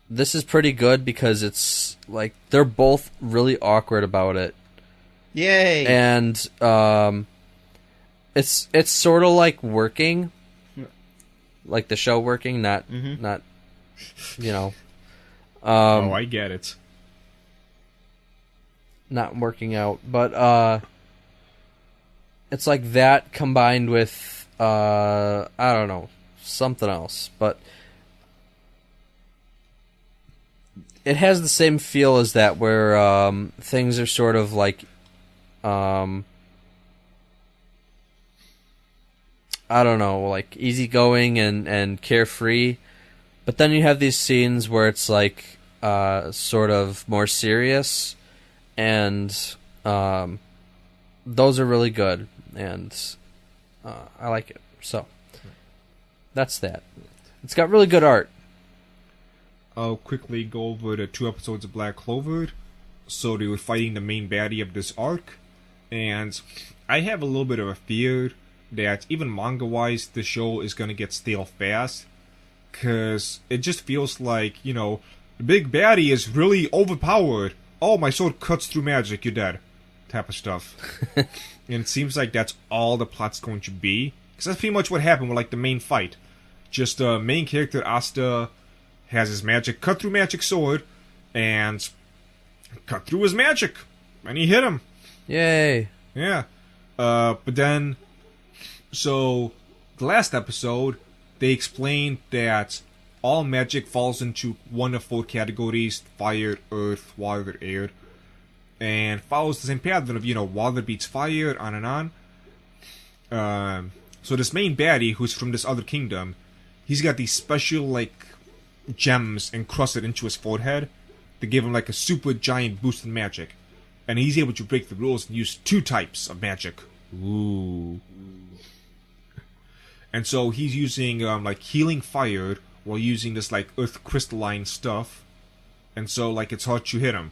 this is pretty good because it's like they're both really awkward about it. Yay! And it's sort of like working, like the show working, not you know. I get it. Not working out, but it's like that combined with I don't know, something else, but it has the same feel as that, where things are sort of like I don't know, like easygoing and carefree, but then you have these scenes where it's like sort of more serious, and those are really good, and I like it. So that's that. It's got really good art. I'll quickly go over the 2 episodes of Black Clover. So they were fighting the main baddie of this arc, and I have a little bit of a fear that even manga-wise, the show is gonna get stale fast, cause it just feels like, you know, the big baddie is really overpowered. Oh, my sword cuts through magic, you're dead, type of stuff. And it seems like that's all the plot's going to be, cause that's pretty much what happened with like the main fight. Just the main character Asta has his magic cut through magic sword, and cut through his magic, and he hit him. Yay! Yeah. But then, so the last episode, they explained that all magic falls into one of 4 categories: fire, earth, water, air, and follows the same pattern of, you know, water beats fire, on and on. So this main baddie, who's from this other kingdom, he's got these special, like, gems encrusted into his forehead to give him like a super giant boost in magic, and he's able to break the rules and use 2 types of magic. Ooh. And so he's using like healing fire while using this like earth crystalline stuff, and so like it's hard to hit him.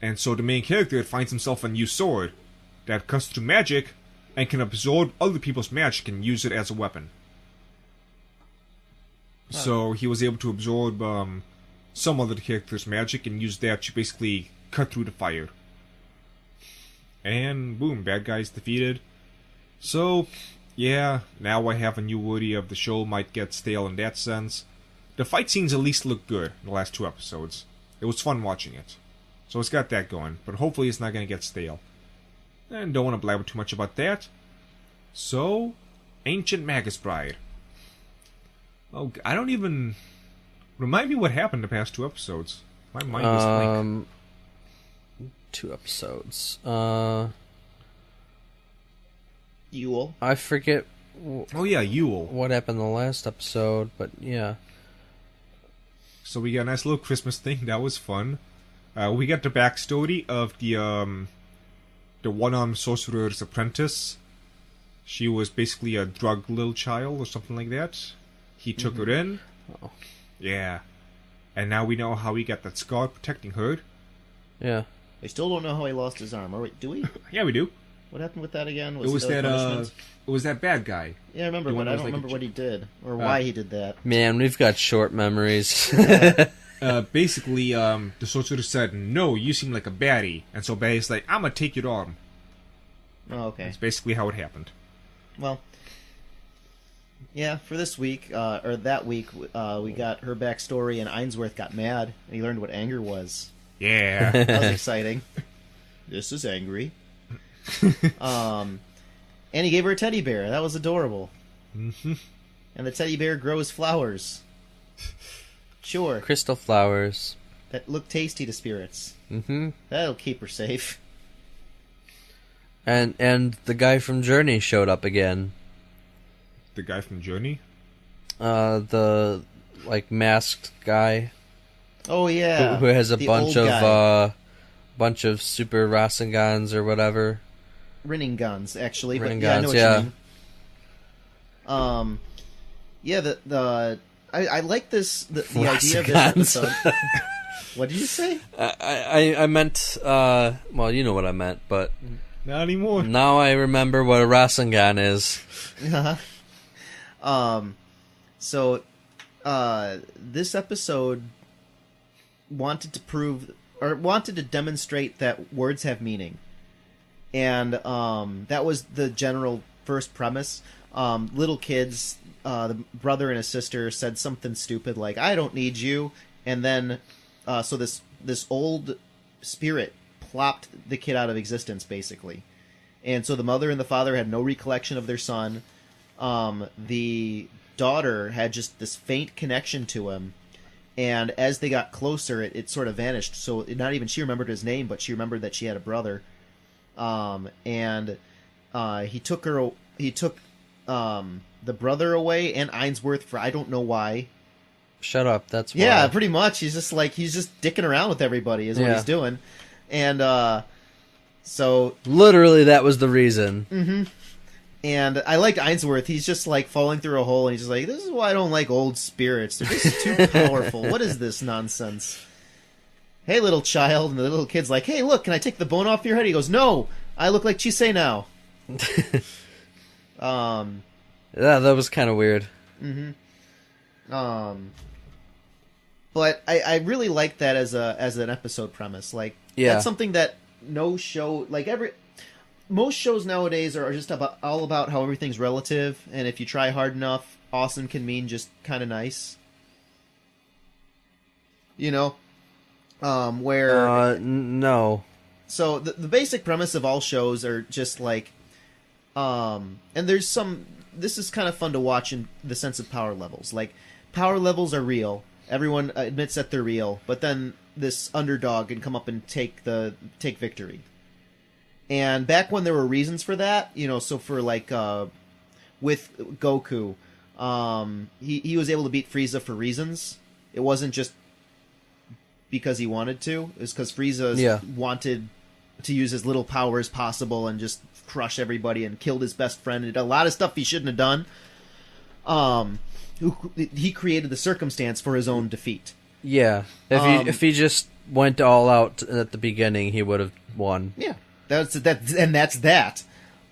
And so the main character finds himself a new sword that cuts through magic and can absorb other people's magic and use it as a weapon. So he was able to absorb some other character's magic and use that to basically cut through the fire. And boom, bad guys defeated. So, yeah, now I have a new worry of the show might get stale in that sense. The fight scenes at least look good in the last 2 episodes. It was fun watching it. So it's got that going, but hopefully it's not going to get stale. And don't want to blabber too much about that. So, Ancient Magus Bride. Oh, I don't even... Remind me what happened the past 2 episodes. My mind is blank. 2 episodes. Yule. I forget Oh yeah, Yule. what happened the last episode, but yeah. So we got a nice little Christmas thing. That was fun. We got the backstory of the one-armed sorcerer's apprentice. She was basically a drugged little child or something like that. He took her in. Oh. Yeah. And now we know how he got that scar protecting her. Yeah. I still don't know how he lost his arm. Or wait, do we? Yeah, we do. What happened with that again? It was there punishment? that bad guy. Yeah, I remember, The one but that I was don't like remember a what he did or why he did that. Man, we've got short memories. Basically, the sorcerer said, "No, you seem like a baddie," and so Baddie's like, "I'm gonna take your arm." Oh, okay. That's basically how it happened. Well, yeah, for this week, or that week, we got her backstory, and Ainsworth got mad, and he learned what anger was. Yeah. That was exciting. This is angry. And he gave her a teddy bear. That was adorable. Mm-hmm. And the teddy bear grows flowers. Sure. Crystal flowers. That look tasty to spirits. Mm-hmm. That'll keep her safe. And the guy from Journey showed up again. The guy from Journey? The masked guy. Oh yeah. Who has a The bunch old guy. of super Rasengans or whatever. Rinning guns, actually. But Rinning yeah, I know guns, what yeah. you mean. Yeah, I like the idea of this episode. What did you say? I meant, well, you know what I meant, but Not anymore. now I remember what a Rasengan is. So, this episode wanted to demonstrate that words have meaning. And that was the general first premise. Little kids, the brother and a sister said something stupid like, "I don't need you," and then so this old spirit plopped the kid out of existence, basically. And so the mother and the father had no recollection of their son. The daughter had just this faint connection to him, and as they got closer, it sort of vanished. So not even she remembered his name, but she remembered that she had a brother. And he took the brother away and Ainsworth for I don't know why. Shut up, that's why. Yeah, pretty much. He's just dicking around with everybody is what he's doing. And so literally that was the reason. Mm-hmm. And I liked Ainsworth. He's just like falling through a hole, and he's just like, "This is why I don't like old spirits. They're just too powerful. What is this nonsense?" "Hey, little child," and the little kid's like, "Hey, look, can I take the bone off your head?" He goes, "No, I look like Chisei now." Yeah, that was kind of weird. Mm-hmm. But I really like that as an episode premise. Like, that's something that no show, like most shows nowadays are just all about how everything's relative, and if you try hard enough, awesome can mean just kind of nice. You know, where no. So the basic premise of all shows are just like, and there's some. This is kind of fun to watch in the sense of power levels. Like, power levels are real. Everyone admits that they're real, but then this underdog can come up and take victory. And back when there were reasons for that, you know, so for like with Goku, he was able to beat Frieza for reasons. It wasn't just because he wanted to. It was because Frieza wanted to use as little power as possible and just crush everybody and killed his best friend and did a lot of stuff he shouldn't have done. He created the circumstance for his own defeat. Yeah, if he just went all out at the beginning, he would have won. Yeah, that's that. And that's that.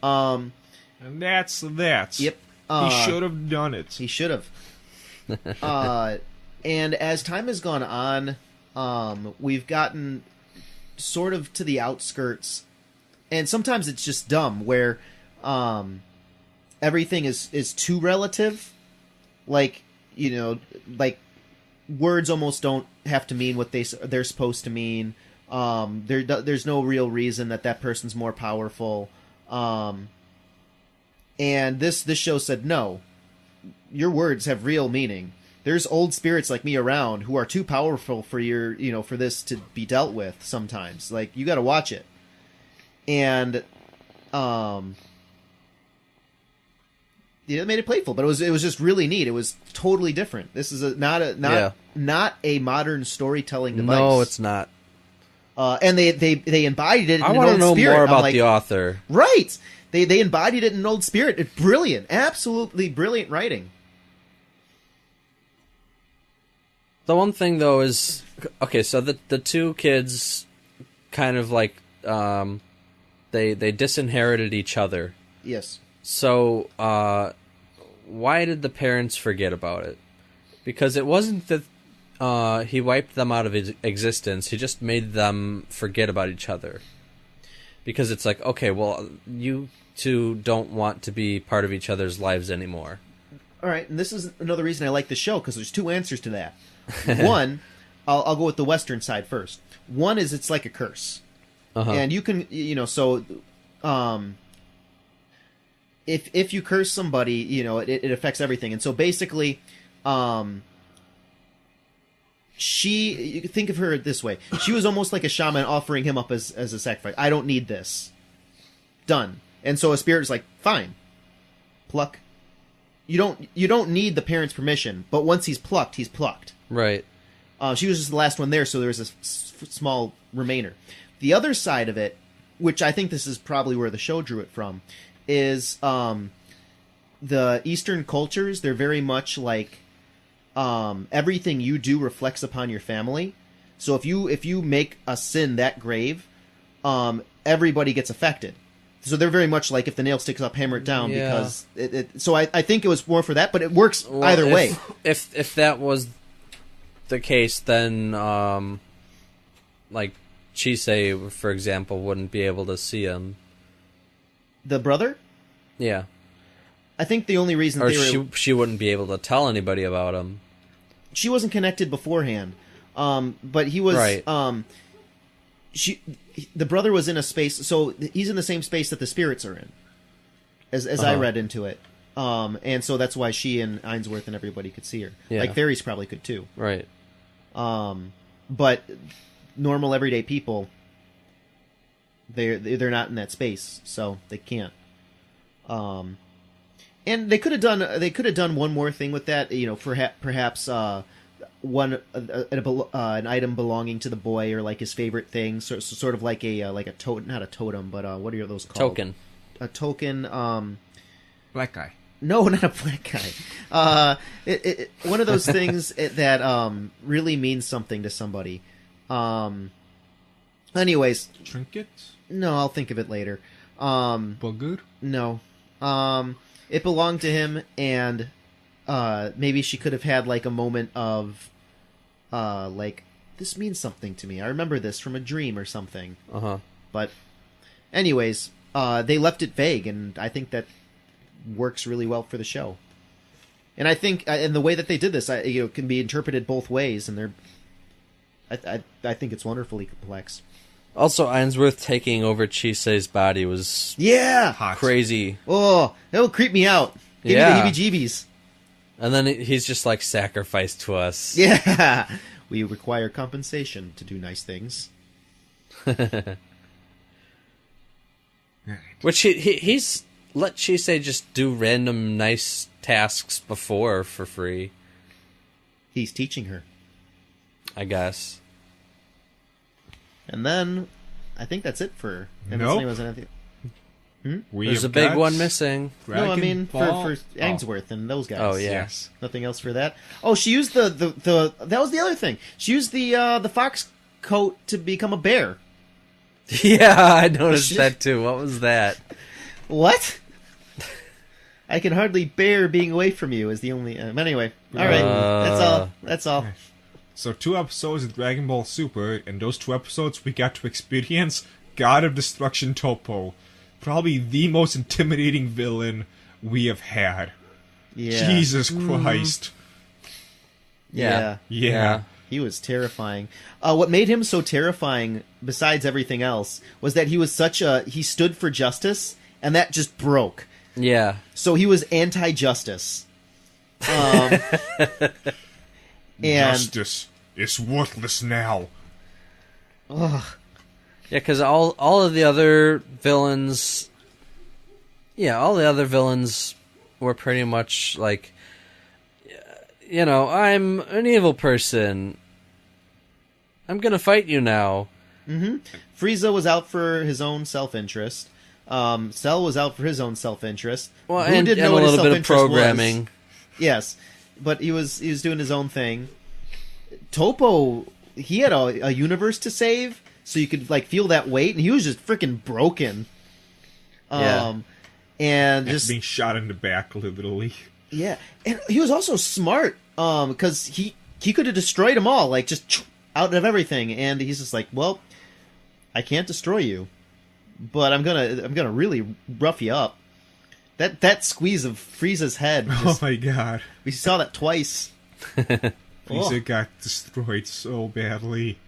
And that's that. Yep. He should have done it. He should have. And as time has gone on, we've gotten sort of to the outskirts, and sometimes it's just dumb, where everything is too relative. Like, like words almost don't have to mean what they're supposed to mean. There's no real reason that person's more powerful. And this show said, no, your words have real meaning. There's old spirits like me around who are too powerful for for this to be dealt with sometimes. Like, you got to watch it. And it made it playful, but it was just really neat. It was totally different. This is not a modern storytelling device. No, it's not. And they embodied it in I an want to old know spirit. more about the author. Right. They embodied it in an old spirit. It's brilliant. Absolutely brilliant writing. The one thing, though, is... Okay, so the two kids kind of, like, they disinherited each other. Yes. So, why did the parents forget about it? Because it wasn't that he wiped them out of existence. He just made them forget about each other. Because it's like, okay, well, you two don't want to be part of each other's lives anymore. All right, and this is another reason I like the show, because there's two answers to that. One, I'll go with the Western side first. One is it's like a curse. Uh-huh. And you can, so... If you curse somebody, it affects everything. And so basically, you think of her this way. She was almost like a shaman offering him up as a sacrifice. I don't need this. Done. And so a spirit is like, fine. Pluck. You don't need the parents' permission, but once he's plucked, he's plucked. Right. She was just the last one there, so there was a small remainder. The other side of it, which I think this is probably where the show drew it from, is the Eastern cultures. They're very much like everything you do reflects upon your family. So if you make a sin that grave, everybody gets affected. So they're very much like, if the nail sticks up, hammer it down. Yeah. Because so I think it was more for that, but it works either way. If that was the case, then like Chisei, for example, wouldn't be able to see him. The brother? Yeah. I think the only reason she wouldn't be able to tell anybody about him. She wasn't connected beforehand. But he was right. The brother was in a space, so he's in the same space that the spirits are in. As I read into it. And so that's why she and Ainsworth and everybody could see her. Yeah. Like fairies probably could too. Right. But normal everyday people, they're not in that space, so they can't. And they could have done one more thing with that, perhaps an item belonging to the boy, or like his favorite thing, sort of like a totem, not a totem, but what are those called? Token. A token. Black guy. No, not a black guy. One of those things that really means something to somebody. Anyways. Trinkets? No, I'll think of it later. Bugger? No. It belonged to him, and maybe she could have had like a moment of like, this means something to me. I remember this from a dream or something. Uh-huh. But anyways, they left it vague, and I think that works really well for the show. And I think, and the way that they did this, can be interpreted both ways, and I think it's wonderfully complex. Also, Ainsworth taking over Chisei's body was hot. Crazy. Oh, that'll creep me out. Give me the heebie-jeebies. And then he's just like, sacrificed to us. Yeah. We require compensation to do nice things. Which he's let Chisei just do random nice tasks before for free. He's teaching her, I guess. And then I think that's it for. Nope. There's a big one missing. No, I mean for Ainsworth and those guys. Oh yeah. Yes. Nothing else for that. Oh, she used the that was the other thing. She used the fox coat to become a bear. Yeah, I noticed that too. What was that? What? I can hardly bear being away from you is the only... anyway, all right, that's all. So 2 episodes of Dragon Ball Super, and those 2 episodes we got to experience God of Destruction Toppo. Probably the most intimidating villain we have had. Yeah. Jesus Christ. Yeah. He was terrifying. What made him so terrifying, besides everything else, was that he was he stood for justice, and that just broke. Yeah. So he was anti-justice. And Justice is worthless now. Ugh. Yeah, because all of the other villains... Yeah, all the other villains were pretty much like... You know, I'm an evil person. I'm gonna fight you now. Mm-hmm. Frieza was out for his own self-interest. Cell was out for his own self-interest. Well, and a little bit of programming. Was. Yes, but he was doing his own thing. Toppo, he had a universe to save, so you could like feel that weight, and he was just freaking broken. And just being shot in the back, literally. Yeah, and he was also smart, because he could have destroyed them all, like just out of everything, and he's just like, well, I can't destroy you, but I'm gonna really rough you up. That squeeze of Frieza's head. Oh my god, we saw that twice. Frieza got destroyed so badly.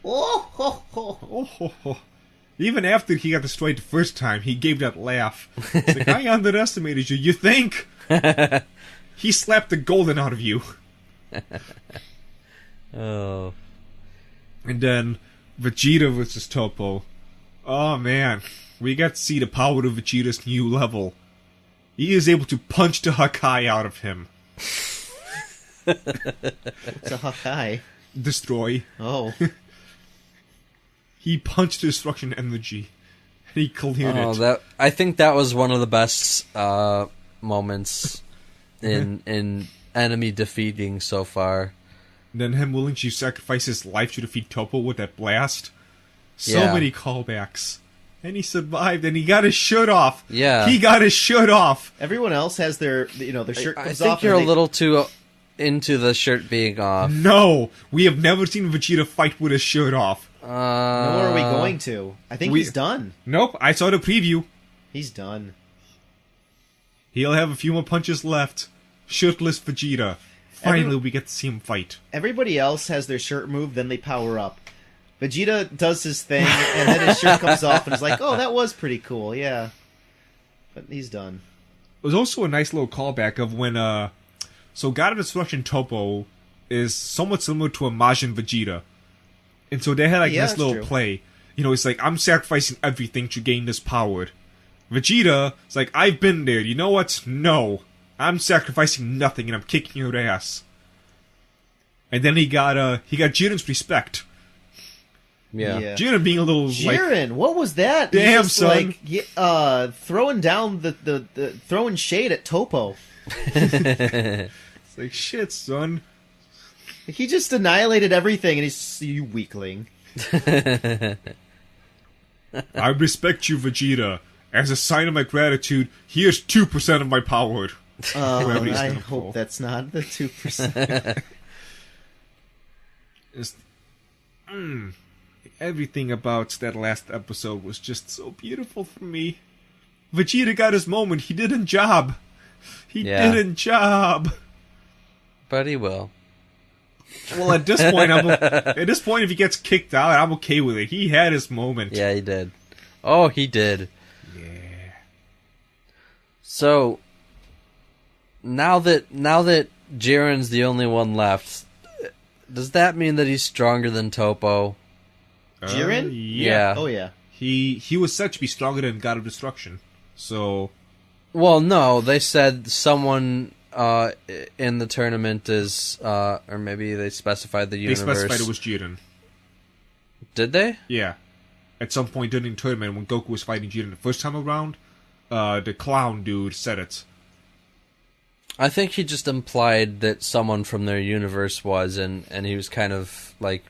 Even after he got destroyed the first time, he gave that laugh. It's like, I underestimated you. You think? He slapped the golden out of you. Oh. And then Vegeta versus Toppo. Oh man, we got to see the power of Vegeta's new level. He is able to punch the Hakai out of him. What's a Hakai? Destroy. Oh. He punched destruction energy. And he cleared it. I think that was one of the best moments in enemy defeating so far. And then him willing to sacrifice his life to defeat Toppo with that blast. So many callbacks. And he survived, and he got his shirt off. Yeah. He got his shirt off. Everyone else has their shirt comes off. I think you're a little too into the shirt being off. No! We have never seen Vegeta fight with his shirt off. Nor are we going to. I think he's done. Nope, I saw the preview. He's done. He'll have a few more punches left. Shirtless Vegeta. Finally, we get to see him fight. Everybody else has their shirt removed, then they power up. Vegeta does his thing, and then his shirt comes off, and it's like, oh, that was pretty cool, yeah. But he's done. It was also a nice little callback of when, So God of Destruction Toppo is somewhat similar to a Majin Vegeta. And so they had like this little play. You know, it's like, I'm sacrificing everything to gain this power. Vegeta, it's like, I've been there. You know what? No. I'm sacrificing nothing, and I'm kicking your ass. And then he got Jiren's respect. Yeah. Jiren being a little Jiren, what was that? Damn, just, son. Like, throwing down the throwing shade at Toppo. It's like, shit, son. He just annihilated everything, and he's you weakling. I respect you, Vegeta. As a sign of my gratitude, here's 2% of my power. I hope that's not the 2%. Everything about that last episode was just so beautiful for me. Vegeta got his moment. He did a job. He did a job. But he will. Well, at this point, if he gets kicked out, I'm okay with it. He had his moment. Yeah, he did. Oh, he did. Yeah. So now that Jiren's the only one left, does that mean that he's stronger than Toppo? Jiren? Yeah. Oh yeah. He was said to be stronger than God of Destruction. So. Well, no, they said someone in the tournament is, or maybe they specified the universe. They specified it was Jiren. Did they? Yeah. At some point during the tournament, when Goku was fighting Jiren the first time around, the clown dude said it. I think he just implied that someone from their universe was, and he was kind of like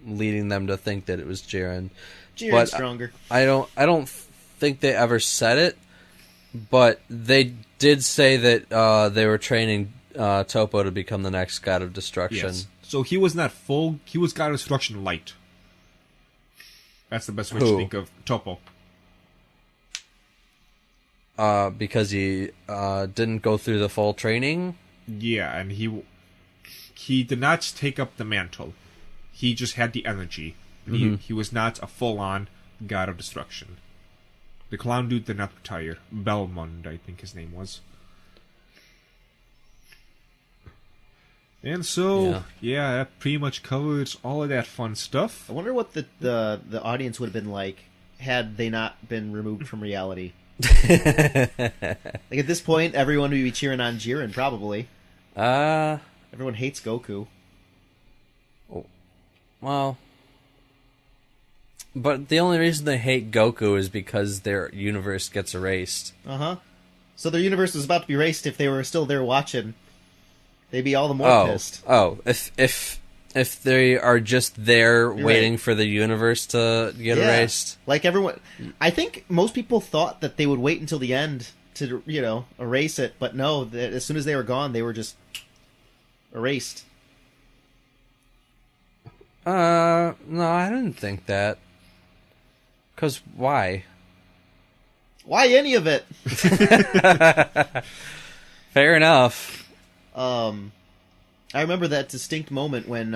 leading them to think that it was Jiren. Jiren's stronger. I don't think they ever said it, but they did say that they were training Topo to become the next god of destruction. Yes. So he was not full. He was god of destruction light. That's the best way to Who? think of Topo. Because he didn't go through the full training. Yeah, and he did not take up the mantle. He just had the energy. He was not a full-on god of destruction. The clown dude did not retire. Belmond, I think his name was. And so, yeah, that pretty much covers all of that fun stuff. I wonder what the audience would have been like had they not been removed from reality. Like at this point, everyone would be cheering on Jiren, probably. Everyone hates Goku. Well, but the only reason they hate Goku is because their universe gets erased. So their universe was about to be erased if they were still there watching. They'd be all the more pissed. If they are just there You're waiting right. for the universe to get erased. Like everyone, I think most people thought that they would wait until the end to, erase it, but no, as soon as they were gone, they were just erased. No, I didn't think that. 'Cause why? Why any of it? Fair enough. I remember that distinct moment when,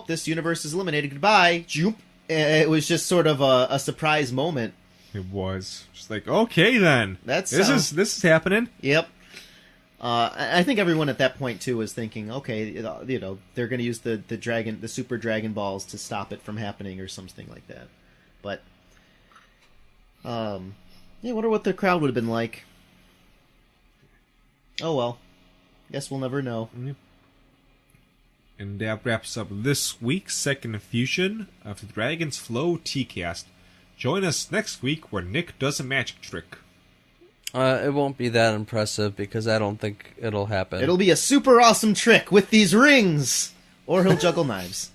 this universe is eliminated, goodbye, joop. It was just sort of a surprise moment. It was just like, okay then, This is happening. Yep. I think everyone at that point too was thinking, okay, they're going to use the Super Dragon Balls to stop it from happening or something like that. But, I wonder what the crowd would have been like. Oh well, guess we'll never know. And that wraps up this week's second infusion of the Dragon's Flow Teacast. Join us next week where Nick does a magic trick. It won't be that impressive because I don't think it'll happen. It'll be a super awesome trick with these rings! Or he'll juggle knives.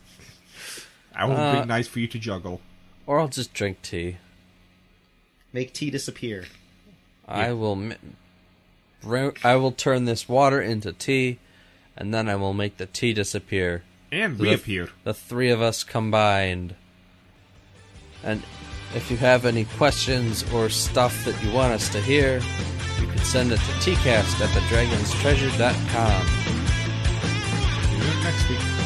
I will bring knives for you to juggle. Or I'll just drink tea. Make tea disappear. I will turn this water into tea, and then I will make the tea disappear. And So reappear. The three of us combined. And if you have any questions or stuff that you want us to hear, you can send it to Teacast@thedragonstreasure.com. See you next week.